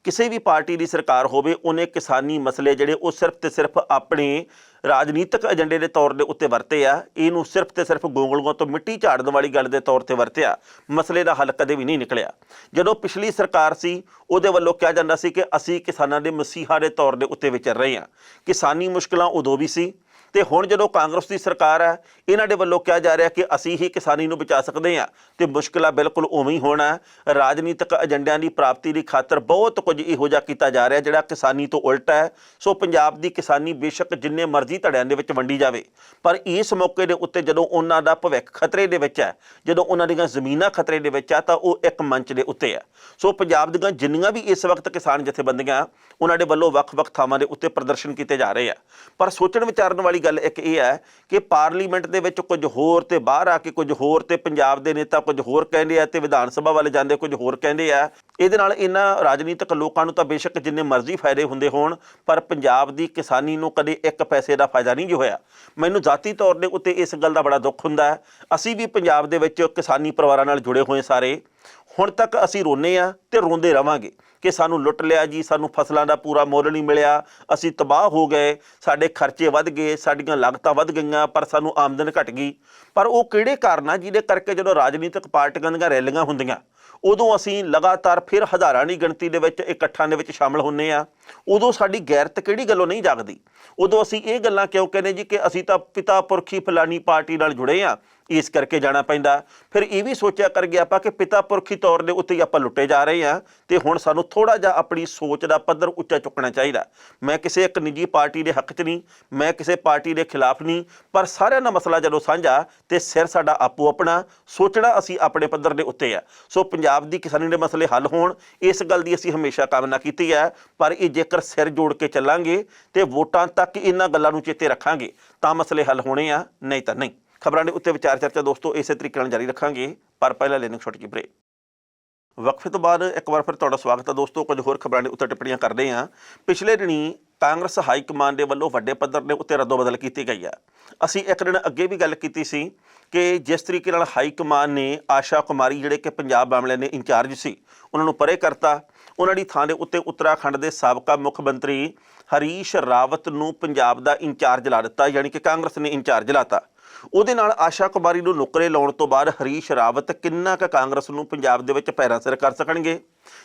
S1: ਕਿਸੇ ਵੀ ਪਾਰਟੀ ਦੀ ਸਰਕਾਰ ਹੋਵੇ, ਉਹਨੇ ਕਿਸਾਨੀ ਮਸਲੇ ਜਿਹੜੇ ਉਹ ਸਿਰਫ ਤੇ ਸਿਰਫ ਆਪਣੇ ਰਾਜਨੀਤਿਕ ਏਜੰਡੇ ਦੇ ਤੌਰ ਦੇ ਉੱਤੇ ਵਰਤੇ ਆ। ਇਹਨੂੰ ਸਿਰਫ ਤੇ ਸਿਰਫ ਗੋਂਗਲੂਆਂ ਤੋਂ ਮਿੱਟੀ ਝਾੜਨ ਵਾਲੀ ਗੱਲ ਦੇ ਤੌਰ ਤੇ ਵਰਤਿਆ। ਮਸਲੇ ਦਾ ਹੱਲ ਕਦੇ ਵੀ ਨਹੀਂ ਨਿਕਲਿਆ। ਜਦੋਂ ਪਿਛਲੀ ਸਰਕਾਰ ਸੀ ਉਹਦੇ ਵੱਲੋਂ ਕਿਹਾ ਜਾਂਦਾ ਸੀ ਕਿ ਅਸੀਂ ਕਿਸਾਨਾਂ ਦੇ ਮਸੀਹਾ ਦੇ ਤੌਰ ਦੇ ਉੱਤੇ ਵਿਚਰ ਰਹੇ ਹਾਂ। ਕਿਸਾਨੀ ਮੁਸ਼ਕਲਾਂ ਉਦੋਂ ਵੀ ਸੀ ਤੇ ਹੁਣ ਜਦੋਂ ਕਾਂਗਰਸ ਦੀ ਸਰਕਾਰ ਹੈ, ਇਹਨਾਂ ਦੇ ਵੱਲੋਂ ਕਿਹਾ ਜਾ ਰਿਹਾ ਕਿ ਅਸੀਂ ਹੀ ਕਿਸਾਨੀ ਨੂੰ ਬਚਾ ਸਕਦੇ ਹਾਂ ਤੇ ਮੁਸ਼ਕਲਾਂ ਬਿਲਕੁਲ ਉਵੇਂ ਹੀ ਹੋਣਾ। ਰਾਜਨੀਤਿਕ ਏਜੰਡਿਆਂ ਦੀ ਪ੍ਰਾਪਤੀ ਦੀ ਖਾਤਰ ਬਹੁਤ ਕੁਝ ਇਹੋ ਜਿਹਾ ਕੀਤਾ ਜਾ ਰਿਹਾ ਜਿਹੜਾ ਕਿਸਾਨੀ ਤੋਂ ਉਲਟ ਹੈ। ਸੋ ਪੰਜਾਬ ਦੀ ਕਿਸਾਨੀ ਬੇਸ਼ੱਕ ਜਿੰਨੇ ਮਰਜ਼ੀ ਧੜਿਆਂ ਦੇ ਵਿੱਚ ਵੰਡੀ ਜਾਵੇ, ਪਰ ਇਸ ਮੌਕੇ ਦੇ ਉੱਤੇ ਜਦੋਂ ਉਹਨਾਂ ਦਾ ਭਵਿੱਖ ਖਤਰੇ ਦੇ ਵਿੱਚ ਹੈ, ਜਦੋਂ ਉਹਨਾਂ ਦੀਆਂ ਜ਼ਮੀਨਾਂ ਖਤਰੇ ਦੇ ਵਿੱਚ ਆ, ਤਾਂ ਉਹ ਇੱਕ ਮੰਚ ਦੇ ਉੱਤੇ ਹੈ। ਸੋ ਪੰਜਾਬ ਦੀਆਂ ਜਿੰਨੀਆਂ ਵੀ ਇਸ ਵਕਤ ਕਿਸਾਨ ਜਥੇਬੰਦੀਆਂ, ਉਹਨਾਂ ਦੇ ਵੱਲੋਂ ਵੱਖ-ਵੱਖ ਥਾਵਾਂ ਦੇ ਉੱਤੇ ਪ੍ਰਦਰਸ਼ਨ ਕੀਤੇ ਜਾ ਰਹੇ ਆ। ਪਰ ਸੋਚਣ ਵਿਚਾਰਨ ਵਾਲੀ ਗੱਲ ਇੱਕ ਇਹ ਹੈ ਕਿ ਪਾਰਲੀਮੈਂਟ ਦੇ ਵਿੱਚ ਕੁਝ ਹੋਰ ਤੇ ਬਾਹਰ ਆ ਕੇ ਕੁਝ ਹੋਰ ਤੇ ਪੰਜਾਬ ਦੇ ਨੇਤਾ ਕੁਝ ਹੋਰ ਕਹਿੰਦੇ ਆ ਤੇ ਵਿਧਾਨ ਸਭਾ ਵੱਲ ਜਾਂਦੇ ਕੁਝ ਹੋਰ ਕਹਿੰਦੇ ਆ। ਇਹਦੇ ਨਾਲ ਇਹਨਾਂ ਰਾਜਨੀਤਿਕ ਲੋਕਾਂ ਨੂੰ ਤਾਂ ਬੇਸ਼ੱਕ ਜਿੰਨੇ ਮਰਜ਼ੀ ਫਾਇਦੇ ਹੁੰਦੇ ਹੋਣ, ਪਰ ਪੰਜਾਬ ਦੀ ਕਿਸਾਨੀ ਨੂੰ ਕਦੇ ਇੱਕ ਪੈਸੇ ਦਾ ਫਾਇਦਾ ਨਹੀਂ ਹੋਇਆ। ਮੈਨੂੰ ਜ਼ਾਤੀ ਤੌਰ ਦੇ ਉੱਤੇ ਇਸ ਗੱਲ ਦਾ ਬੜਾ ਦੁੱਖ ਹੁੰਦਾ ਹੈ। ਅਸੀਂ ਵੀ ਪੰਜਾਬ ਦੇ ਵਿੱਚ ਕਿਸਾਨੀ ਪਰਿਵਾਰਾਂ ਨਾਲ ਜੁੜੇ ਹੋਏ ਸਾਰੇ, ਹੁਣ ਤੱਕ ਅਸੀਂ ਰੋਂਦੇ ਹਾਂ ਤੇ ਰੋਂਦੇ ਰਵਾਂਗੇ ਕਿ ਸਾਨੂੰ ਲੁੱਟ ਲਿਆ ਜੀ, ਸਾਨੂੰ ਫਸਲਾਂ ਦਾ ਪੂਰਾ ਮੁੱਲ ਨਹੀਂ ਮਿਲਿਆ, ਅਸੀਂ ਤਬਾਹ ਹੋ ਗਏ, ਸਾਡੇ ਖਰਚੇ ਵੱਧ ਗਏ, ਸਾਡੀਆਂ ਲਾਗਤਾਂ ਵੱਧ ਗਈਆਂ, ਪਰ ਸਾਨੂੰ ਆਮਦਨ ਘਟ ਗਈ। ਪਰ ਉਹ ਕਿਹੜੇ ਕਾਰਨ ਆ ਜਿਹਦੇ ਕਰਕੇ ਜਦੋਂ ਰਾਜਨੀਤਿਕ ਪਾਰਟੀਆਂ ਦੀਆਂ ਰੈਲੀਆਂ ਹੁੰਦੀਆਂ ਉਦੋਂ ਅਸੀਂ ਲਗਾਤਾਰ ਫਿਰ ਹਜ਼ਾਰਾਂ ਦੀ ਗਿਣਤੀ ਦੇ ਵਿੱਚ ਇਕੱਠਾਂ ਦੇ ਵਿੱਚ ਸ਼ਾਮਲ ਹੁੰਦੇ ਆ। ਉਦੋਂ ਸਾਡੀ ਗੈਰਤ ਕਿਹੜੀ ਗੱਲੋਂ ਨਹੀਂ ਜਾਗਦੀ? ਉਦੋਂ ਅਸੀਂ ਇਹ ਗੱਲਾਂ ਕਿਉਂ ਕਹਿੰਦੇ ਜੀ ਕਿ ਅਸੀਂ ਤਾਂ ਪਿਤਾ ਪੁਰਖੀ ਫਲਾਨੀ ਪਾਰਟੀ ਨਾਲ ਜੁੜੇ ਹਾਂ, ਇਸ ਕਰਕੇ ਜਾਣਾ ਪੈਂਦਾ। ਫਿਰ ਇਹ ਵੀ ਸੋਚਿਆ ਕਰ ਗਿਆ ਆਪਾਂ ਕਿ ਪਿਤਾ ਪੁਰਖੀ ਤੌਰ ਦੇ ਉੱਤੇ ਹੀ ਆਪਾਂ ਲੁੱਟੇ ਜਾ ਰਹੇ ਹਾਂ ਤੇ ਹੁਣ ਸਾਨੂੰ ਥੋੜ੍ਹਾ ਜਿਹਾ ਆਪਣੀ ਸੋਚ ਦਾ ਪੱਧਰ ਉੱਚਾ ਚੁੱਕਣਾ ਚਾਹੀਦਾ। ਮੈਂ ਕਿਸੇ ਇੱਕ ਨਿੱਜੀ ਪਾਰਟੀ ਦੇ ਹੱਕ 'ਚ ਨਹੀਂ, ਮੈਂ ਕਿਸੇ ਪਾਰਟੀ ਦੇ ਖਿਲਾਫ ਨਹੀਂ, ਪਰ ਸਾਰਿਆਂ ਦਾ ਮਸਲਾ ਜਦੋਂ ਸਾਂਝਾ ਤੇ ਸਿਰ ਸਾਡਾ ਆਪੋ ਆਪਣਾ, ਸੋਚਣਾ ਅਸੀਂ ਆਪਣੇ ਪੱਧਰ ਦੇ ਉੱਤੇ ਆ। ਸੋ ਪੰਜਾਬ ਦੀ ਕਿਸਾਨੀ ਦੇ ਮਸਲੇ ਹੱਲ ਹੋਣ, ਇਸ ਗੱਲ ਦੀ ਅਸੀਂ ਹਮੇਸ਼ਾ ਕਾਮਨਾ ਕੀਤੀ ਹੈ, ਪਰ ਇਹ ਜੇਕਰ ਸਿਰ ਜੋੜ ਕੇ ਚੱਲਾਂਗੇ ਤੇ ਵੋਟਾਂ ਤੱਕ ਇਹਨਾਂ ਗੱਲਾਂ ਨੂੰ ਚੇਤੇ ਰੱਖਾਂਗੇ ਤਾਂ ਮਸਲੇ ਹੱਲ ਹੋਣੇ ਆ, ਨਹੀਂ ਤਾਂ ਨਹੀਂ। ਖਬਰਾਂ ਦੇ ਉੱਤੇ ਵਿਚਾਰ ਚਰਚਾ ਦੋਸਤੋ ਇਸੇ ਤਰੀਕੇ ਨਾਲ ਜਾਰੀ ਰੱਖਾਂਗੇ, ਪਰ ਪਹਿਲਾਂ ਲੈਣੇ ਛੋਟੀ ਜਿਹੀ ਬ੍ਰੇਕ। ਵਕਫੇ ਤੋਂ ਬਾਅਦ ਇੱਕ ਵਾਰ ਫਿਰ ਤੁਹਾਡਾ ਸਵਾਗਤ ਹੈ ਦੋਸਤੋ। ਕੁਝ ਹੋਰ ਖਬਰਾਂ ਦੇ ਉੱਤੇ ਟਿੱਪਣੀਆਂ ਕਰਦੇ ਹਾਂ। ਪਿਛਲੇ ਦਿਨੀ ਕਾਂਗਰਸ ਹਾਈ ਕਮਾਨ ਦੇ ਵੱਲੋਂ ਵੱਡੇ ਪੱਧਰ ਦੇ ਉੱਤੇ ਰੱਦੋ ਬਦਲ ਕੀਤੀ ਗਈ ਹੈ। ਅਸੀਂ ਇੱਕ ਦਿਨ ਅੱਗੇ ਵੀ ਗੱਲ ਕੀਤੀ ਸੀ ਕਿ ਜਿਸ ਤਰੀਕੇ ਨਾਲ ਹਾਈ ਕਮਾਨ ਨੇ ਆਸ਼ਾ ਕੁਮਾਰੀ ਜਿਹੜੇ ਕਿ ਪੰਜਾਬ ਮਾਮਲਿਆਂ ਦੇ ਇੰਚਾਰਜ ਸੀ ਉਹਨਾਂ ਨੂੰ ਪਰੇ ਕਰਤਾ, ਉਹਨਾਂ ਦੀ ਥਾਂ ਦੇ ਉੱਤੇ ਉੱਤਰਾਖੰਡ ਦੇ ਸਾਬਕਾ ਮੁੱਖ ਮੰਤਰੀ ਹਰੀਸ਼ ਰਾਵਤ ਨੂੰ ਪੰਜਾਬ ਦਾ ਇੰਚਾਰਜ ਲਾ ਦਿੱਤਾ, ਯਾਨੀ ਕਿ ਕਾਂਗਰਸ ਨੇ ਇੰਚਾਰਜ ਲਾਤਾ। ਉਹਦੇ ਨਾਲ ਆਸ਼ਾ ਕੁਮਾਰੀ ਨੂੰ ਨੁਕਰੇ ਲਾਉਣ ਤੋਂ ਬਾਅਦ ਹਰੀਸ਼ ਰਾਵਤ ਕਿੰਨਾ ਕੁ ਕਾਂਗਰਸ ਨੂੰ ਪੰਜਾਬ ਦੇ ਵਿੱਚ ਪੈਰਾਂ ਸਿਰ ਕਰ ਸਕਣਗੇ?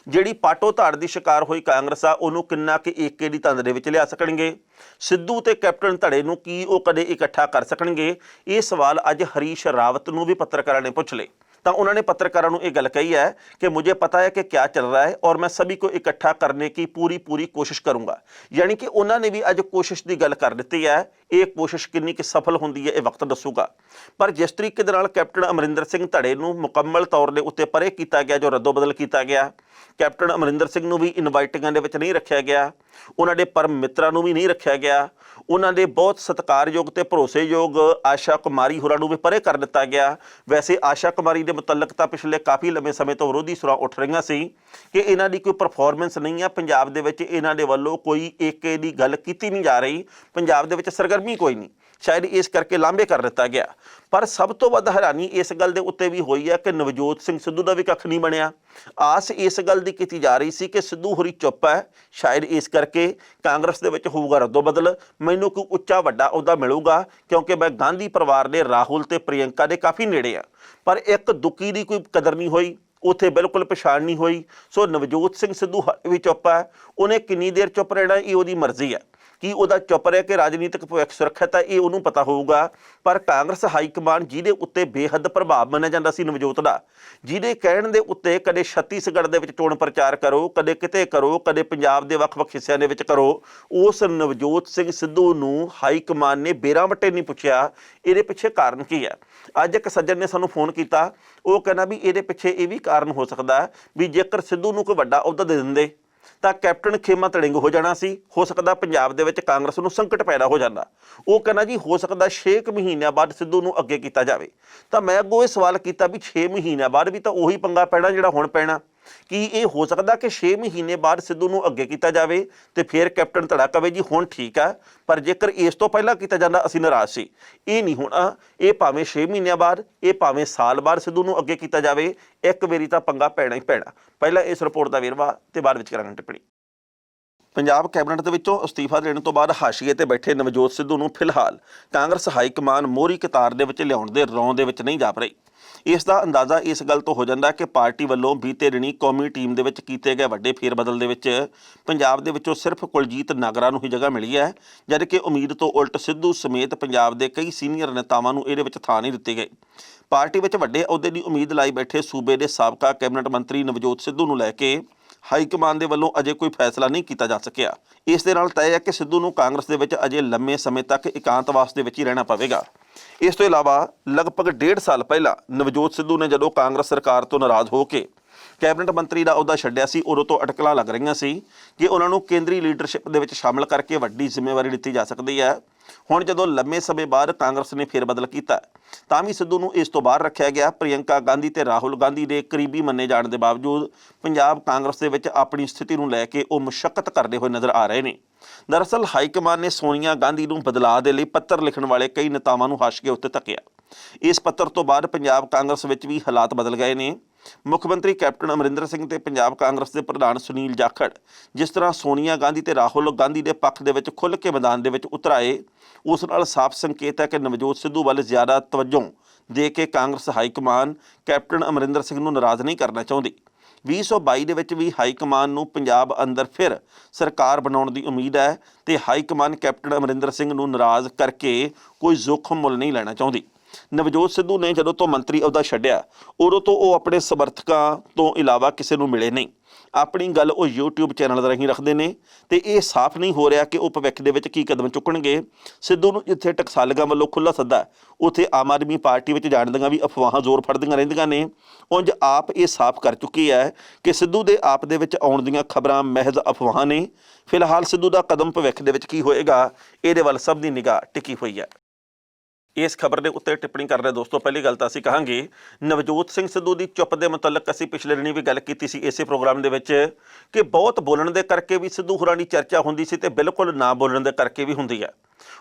S1: ਜਿਹੜੀ ਪਾਟੋ ਧਾੜ ਦੀ ਸ਼ਿਕਾਰ ਹੋਈ ਕਾਂਗਰਸ ਆ ਉਹਨੂੰ ਕਿੰਨਾ ਕੁ ਏਕੇ ਦੀ ਤੰਦ ਦੇ ਵਿੱਚ ਲਿਆ ਸਕਣਗੇ? ਸਿੱਧੂ ਤੇ ਕੈਪਟਨ ਧੜੇ ਨੂੰ ਕੀ ਉਹ ਕਦੇ ਇਕੱਠਾ ਕਰ ਸਕਣਗੇ? ਇਹ ਸਵਾਲ ਅੱਜ ਹਰੀਸ਼ ਰਾਵਤ ਨੂੰ ਵੀ ਪੱਤਰਕਾਰਾਂ ਨੇ ਪੁੱਛ ਲਏ ਤਾਂ ਉਹਨਾਂ ਨੇ ਪੱਤਰकारों ਨੂੰ ਇਹ ਗੱਲ कही है कि मुझे पता है कि क्या चल रहा है और मैं सभी को इकट्ठा करने की पूरी कोशिश करूँगा। यानी कि उन्होंने भी अज कोशिश की गल कर दी है। ये कोशिश कितनी कि सफल होंदी है ये वक्त दसूगा। पर जिस तरीके दे नाल कैप्टन अमरिंदर सिंह धड़े नूं मुकम्मल तौर दे उत्ते परे किया गया, जो रद्दो बदल किया गया, कैप्टन अमरिंदर सिंह नूं भी इनवाइटिंगां दे विच नहीं रखिया गया, उन्होंने परम मित्रां नूं भी नहीं रखिया गया, उन्होंने बहुत सत्कारयोग ते भरोसेयोग आशा कुमारी होरां नूं भी परे कर दिता गया। वैसे आशा कुमारी दे मुतलक तां पिछले काफ़ी लंबे समय तो विरोधी सुरां उठ रहीआं सी कि इन्हां दी कोई परफॉर्मेंस नहीं है, पंजाब दे विच इन्हां दे वल्लों कोई एके दी गल कीती नहीं जा रही, पंजाब दे विच सरगर्मी कोई नहीं, शायद इस करके लांभे कर दिता गया। पर सब तो वध हैरानी इस गल दे उत्ते भी हुई है कि नवजोत सिंह सिद्धू का भी कख नहीं बनिया। आस इस गल की की जा रही सी कि सिद्धू होरी चुप है, शायद इस करके कांग्रेस दे विच होऊगा रद्दो बदल, मैनूं कोई उच्चा वड्डा अहुदा मिलूगा क्योंकि मैं गांधी परिवार दे राहुल ते प्रियंका दे काफ़ी नेड़े आ। पर एक दुकी की कोई कदर नहीं हुई, उत्थे बिल्कुल पछाण नहीं हुई। सो नवजोत सिंह सिद्धू भी चुप है, उन्हें किन्नी देर चुप रहना ये उहदी मर्जी है कि वह चुप रह के राजनीतिक भविख सुरक्षित है, ये उन्होंने पता होगा। पर कांग्रेस हाईकमान जिहदे उत्ते बेहद प्रभाव मनिया जांदा सी नवजोत दा, जिहदे कहण दे उत्ते कदे छत्तीसगढ़ दे विच चोण प्रचार करो, कदे किते करो, कदे पंजाब दे वख-वख हिस्सिਆਂ ਦੇ ਵਿੱਚ करो, उस नवजोत सिंह सिद्धू ਨੂੰ हाईकमान ने बेरा वट्टे नहीं पुछया ਇਹਦੇ ਪਿੱਛੇ ਕਾਰਨ ਕੀ ਹੈ। ਅੱਜ ਇੱਕ ਸੱਜਣ ਨੇ ਸਾਨੂੰ ਫੋਨ ਕੀਤਾ, ਉਹ ਕਹਿੰਦਾ ਵੀ ਇਹਦੇ ਪਿੱਛੇ ਇਹ ਵੀ ਕਾਰਨ ਹੋ ਸਕਦਾ ਵੀ ਜੇਕਰ ਸਿੱਧੂ ਨੂੰ ਕੋਈ ਵੱਡਾ ਅਹੁਦਾ ਦੇ ਦਿੰਦੇ ਤਾਂ ਕੈਪਟਨ ਖੇਮਾ ਤੜਿੰਗ ਹੋ ਜਾਣਾ ਸੀ, ਹੋ ਸਕਦਾ ਪੰਜਾਬ ਦੇ ਵਿੱਚ ਕਾਂਗਰਸ ਨੂੰ ਸੰਕਟ ਪੈਦਾ ਹੋ ਜਾਂਦਾ। ਉਹ ਕਹਿੰਦਾ ਜੀ ਹੋ ਸਕਦਾ 6 ਮਹੀਨਿਆਂ ਬਾਅਦ ਸਿੱਧੂ ਨੂੰ ਅੱਗੇ ਕੀਤਾ ਜਾਵੇ। ਤਾਂ ਮੈਂ ਅੱਗੋਂ ਇਹ ਸਵਾਲ ਕੀਤਾ ਵੀ 6 ਮਹੀਨਿਆਂ ਬਾਅਦ ਵੀ ਤਾਂ ਉਹੀ ਪੰਗਾ ਪੈਣਾ ਜਿਹੜਾ ਹੁਣ ਪੈਣਾ। ਕੀ ਇਹ ਹੋ ਸਕਦਾ ਕਿ 6 ਮਹੀਨੇ ਬਾਅਦ ਸਿੱਧੂ ਨੂੰ ਅੱਗੇ ਕੀਤਾ ਜਾਵੇ ਤੇ ਫਿਰ ਕੈਪਟਨ ਧੜਾ ਕਵੇ ਜੀ ਹੁਣ ਠੀਕ ਆ, ਪਰ ਜੇਕਰ ਇਸ ਤੋਂ ਪਹਿਲਾਂ ਕੀਤਾ ਜਾਂਦਾ ਅਸੀਂ ਨਾਰਾਜ਼ ਸੀ। ਇਹ ਨਹੀਂ ਹੋਣਾ, ਇਹ ਭਾਵੇਂ 6 ਮਹੀਨਿਆਂ ਬਾਅਦ, ਇਹ ਭਾਵੇਂ ਸਾਲ ਬਾਅਦ ਸਿੱਧੂ ਨੂੰ ਅੱਗੇ ਕੀਤਾ ਜਾਵੇ, ਇੱਕ ਵਾਰੀ ਤਾਂ ਪੰਗਾ ਪੈਣਾ ਹੀ ਪੈਣਾ। ਪਹਿਲਾਂ ਇਸ ਰਿਪੋਰਟ ਦਾ ਵੇਰਵਾ ਤੇ ਬਾਅਦ ਵਿੱਚ ਕਰਾਂਗੇ ਟਿੱਪਣੀ। ਪੰਜਾਬ ਕੈਬਨਿਟ ਦੇ ਵਿੱਚੋਂ ਅਸਤੀਫਾ ਦੇਣ ਤੋਂ ਬਾਅਦ ਹਾਸ਼ੀਏ ਤੇ ਬੈਠੇ ਨਵਜੋਤ ਸਿੱਧੂ ਨੂੰ ਫਿਲਹਾਲ ਕਾਂਗਰਸ ਹਾਈ ਕਮਾਨ ਮੋਹਰੀ ਕਤਾਰ ਦੇ ਵਿੱਚ ਲਿਆਉਣ ਦੇ ਰੌਂ ਦੇ ਵਿੱਚ ਨਹੀਂ ਜਾਪ ਰਹੀ। ਇਸ ਦਾ ਅੰਦਾਜ਼ਾ ਇਸ ਗੱਲ ਤੋਂ ਹੋ ਜਾਂਦਾ ਕਿ ਪਾਰਟੀ ਵੱਲੋਂ ਬੀਤੇ ਦਿਨੀ ਕੌਮੀ ਟੀਮ ਦੇ ਵਿੱਚ ਕੀਤੇ ਗਏ ਵੱਡੇ ਫੇਰਬਦਲ ਦੇ ਵਿੱਚ ਪੰਜਾਬ ਦੇ ਵਿੱਚੋਂ ਸਿਰਫ ਕੁਲਜੀਤ ਨਾਗਰਾ ਨੂੰ ਹੀ ਜਗ੍ਹਾ ਮਿਲੀ ਹੈ, ਜਦ ਕਿ ਉਮੀਦ ਤੋਂ ਉਲਟ ਸਿੱਧੂ ਸਮੇਤ ਪੰਜਾਬ ਦੇ ਕਈ ਸੀਨੀਅਰ ਨੇਤਾਵਾਂ ਨੂੰ ਇਹਦੇ ਵਿੱਚ ਥਾਂ ਨਹੀਂ ਦਿੱਤੀ ਗਈ। ਪਾਰਟੀ ਵਿੱਚ ਵੱਡੇ ਅਹੁਦੇ ਦੀ ਉਮੀਦ ਲਾਈ ਬੈਠੇ ਸੂਬੇ ਦੇ ਸਾਬਕਾ ਕੈਬਨਿਟ ਮੰਤਰੀ ਨਵਜੋਤ ਸਿੱਧੂ ਨੂੰ ਲੈ ਕੇ ਹਾਈਕਮਾਨ ਦੇ ਵੱਲੋਂ ਅਜੇ ਕੋਈ ਫੈਸਲਾ ਨਹੀਂ ਕੀਤਾ ਜਾ ਸਕਿਆ। ਇਸ ਦੇ ਨਾਲ ਤੈਅ ਹੈ ਕਿ ਸਿੱਧੂ ਨੂੰ ਕਾਂਗਰਸ ਦੇ ਵਿੱਚ ਅਜੇ ਲੰਮੇ ਸਮੇਂ ਤੱਕ ਇਕਾਂਤਵਾਸ ਦੇ ਵਿੱਚ ਹੀ ਰਹਿਣਾ ਪਵੇਗਾ। ਇਸ ਤੋਂ ਇਲਾਵਾ ਲਗਭਗ 1.5 ਸਾਲ ਪਹਿਲਾਂ ਨਵਜੋਤ ਸਿੱਧੂ ਨੇ ਜਦੋਂ ਕਾਂਗਰਸ ਸਰਕਾਰ ਤੋਂ ਨਾਰਾਜ਼ ਹੋ ਕੇ ਕੈਬਨਿਟ ਮੰਤਰੀ ਦਾ ਅਹੁਦਾ ਛੱਡਿਆ ਸੀ, ਉਦੋਂ ਤੋਂ ਅਟਕਲਾਂ ਲੱਗ ਰਹੀਆਂ ਸੀ ਕਿ ਉਹਨਾਂ ਨੂੰ ਕੇਂਦਰੀ ਲੀਡਰਸ਼ਿਪ ਦੇ ਵਿੱਚ ਸ਼ਾਮਲ ਕਰਕੇ ਵੱਡੀ ਜ਼ਿੰਮੇਵਾਰੀ ਦਿੱਤੀ ਜਾ ਸਕਦੀ ਹੈ। ਹੁਣ ਜਦੋਂ ਲੰਮੇ ਸਮੇਂ ਬਾਅਦ ਕਾਂਗਰਸ ਨੇ ਫੇਰਬਦਲ ਕੀਤਾ ਤਾਂ ਵੀ ਸਿੱਧੂ ਨੂੰ ਇਸ ਤੋਂ ਬਾਹਰ ਰੱਖਿਆ ਗਿਆ। ਪ੍ਰਿਯੰਕਾ ਗਾਂਧੀ ਤੇ ਰਾਹੁਲ ਗਾਂਧੀ ਦੇ ਕਰੀਬੀ ਮੰਨੇ ਜਾਣ ਦੇ ਬਾਵਜੂਦ ਪੰਜਾਬ ਕਾਂਗਰਸ ਦੇ ਵਿੱਚ ਆਪਣੀ ਸਥਿਤੀ ਨੂੰ ਲੈ ਕੇ ਉਹ ਮੁਸ਼ੱਕਤ ਕਰਦੇ ਹੋਏ ਨਜ਼ਰ ਆ ਰਹੇ ਨੇ। ਦਰਅਸਲ ਹਾਈਕਮਾਨ ਨੇ ਸੋਨੀਆ ਗਾਂਧੀ ਨੂੰ ਬਦਲਾਅ ਦੇ ਲਈ ਪੱਤਰ ਲਿਖਣ ਵਾਲੇ ਕਈ ਨੇਤਾਵਾਂ ਨੂੰ ਹਾਸ਼ੀਏ ਉੱਤੇ ਧੱਕਿਆ। ਇਸ ਪੱਤਰ ਤੋਂ ਬਾਅਦ ਪੰਜਾਬ ਕਾਂਗਰਸ ਵਿੱਚ ਵੀ ਹਾਲਾਤ ਬਦਲ ਗਏ ਨੇ। ਮੁੱਖ ਮੰਤਰੀ ਕੈਪਟਨ ਅਮਰਿੰਦਰ ਸਿੰਘ ਤੇ ਪੰਜਾਬ ਕਾਂਗਰਸ ਦੇ ਪ੍ਰਧਾਨ ਸੁਨੀਲ ਜਾਖੜ ਜਿਸ ਤਰ੍ਹਾਂ ਸੋਨੀਆ ਗਾਂਧੀ ਤੇ ਰਾਹੁਲ ਗਾਂਧੀ ਦੇ ਪੱਖ ਦੇ ਵਿੱਚ ਖੁੱਲ੍ਹ ਕੇ ਮੈਦਾਨ ਦੇ ਵਿੱਚ ਉਤਰ ਆਏ, ਉਸ ਨਾਲ ਸਾਫ਼ ਸੰਕੇਤ ਹੈ ਕਿ ਨਵਜੋਤ ਸਿੱਧੂ ਵੱਲ ਜ਼ਿਆਦਾ ਤਵੱਜੋ ਦੇ ਕੇ ਕਾਂਗਰਸ ਹਾਈਕਮਾਨ ਕੈਪਟਨ ਅਮਰਿੰਦਰ ਸਿੰਘ ਨੂੰ ਨਾਰਾਜ਼ ਨਹੀਂ ਕਰਨਾ ਚਾਹੁੰਦੀ। 2022 ਦੇ ਵਿੱਚ ਵੀ ਹਾਈ ਕਮਾਨ ਨੂੰ ਪੰਜਾਬ ਅੰਦਰ ਫਿਰ ਸਰਕਾਰ ਬਣਾਉਣ ਦੀ ਉਮੀਦ ਹੈ ਤੇ high command captain Amarinder Singh ਨੂੰ ਨਾਰਾਜ਼ ਕਰਕੇ ਕੋਈ ਜ਼ੋਖਮ ਮੁੱਲ ਨਹੀਂ ਲੈਣਾ ਚਾਹੁੰਦੀ। ਨਵਜੋਤ ਸਿੱਧੂ ਨੇ ਜਦੋਂ ਤੋਂ ਮੰਤਰੀ ਅਹੁਦਾ ਛੱਡਿਆ ਉਦੋਂ ਤੋਂ ਉਹ ਆਪਣੇ ਸਮਰਥਕਾਂ ਤੋਂ ਇਲਾਵਾ ਕਿਸੇ ਨੂੰ ਮਿਲੇ ਨਹੀਂ। ਆਪਣੀ ਗੱਲ ਉਹ YouTube ਚੈਨਲ ਰਾਹੀਂ ਰੱਖਦੇ ਨੇ ਤੇ ਇਹ ਸਾਫ਼ ਨਹੀਂ ਹੋ ਰਿਹਾ ਕਿ ਉਹ ਭਵਿੱਖ ਦੇ ਵਿੱਚ ਕੀ ਕਦਮ ਚੁੱਕਣਗੇ। ਸਿੱਧੂ ਨੂੰ ਜਿੱਥੇ ਟਕਸਾਲੀਆਂ ਵੱਲੋਂ ਖੁੱਲ੍ਹਾ ਸੱਦਾ ਉੱਥੇ ਆਮ ਆਦਮੀ ਪਾਰਟੀ ਵਿੱਚ ਜਾਣ ਦੀਆਂ ਵੀ ਅਫਵਾਹਾਂ ਜ਼ੋਰ ਫੜਦੀਆਂ ਰਹਿੰਦੀਆਂ ਨੇ। ਉਂਝ ਆਪ ਇਹ ਸਾਫ਼ ਕਰ ਚੁੱਕੀ ਹੈ ਕਿ ਸਿੱਧੂ ਦੇ ਆਪ ਦੇ ਵਿੱਚ ਆਉਣ ਦੀਆਂ ਖਬਰਾਂ ਮਹਿਜ਼ ਅਫਵਾਹਾਂ ਨੇ। ਫਿਲਹਾਲ ਸਿੱਧੂ ਦਾ ਕਦਮ ਭਵਿੱਖ ਦੇ ਵਿੱਚ ਕੀ ਹੋਏਗਾ ਇਹਦੇ ਵੱਲ ਸਭ ਦੀ ਨਿਗਾਹ ਟਿਕੀ ਹੋਈ ਹੈ। ਇਸ ਖਬਰ ਦੇ ਉੱਤੇ ਟਿੱਪਣੀ ਕਰ ਰਹੇ ਦੋਸਤੋ, ਪਹਿਲੀ ਗੱਲ ਤਾਂ ਅਸੀਂ ਕਹਾਂਗੇ ਨਵਜੋਤ ਸਿੰਘ ਸਿੱਧੂ ਦੀ ਚੁੱਪ ਦੇ ਮੁਤਲਕ ਅਸੀਂ ਪਿਛਲੇ ਦਿਨੀ ਵੀ ਗੱਲ ਕੀਤੀ ਸੀ ਇਸੇ ਪ੍ਰੋਗਰਾਮ ਦੇ ਵਿੱਚ ਕਿ ਬਹੁਤ ਬੋਲਣ ਦੇ ਕਰਕੇ ਵੀ ਸਿੱਧੂ ਹੋਰਾਂ ਦੀ ਚਰਚਾ ਹੁੰਦੀ ਸੀ ਤੇ ਬਿਲਕੁਲ ਨਾ ਬੋਲਣ ਦੇ ਕਰਕੇ ਵੀ ਹੁੰਦੀ ਹੈ।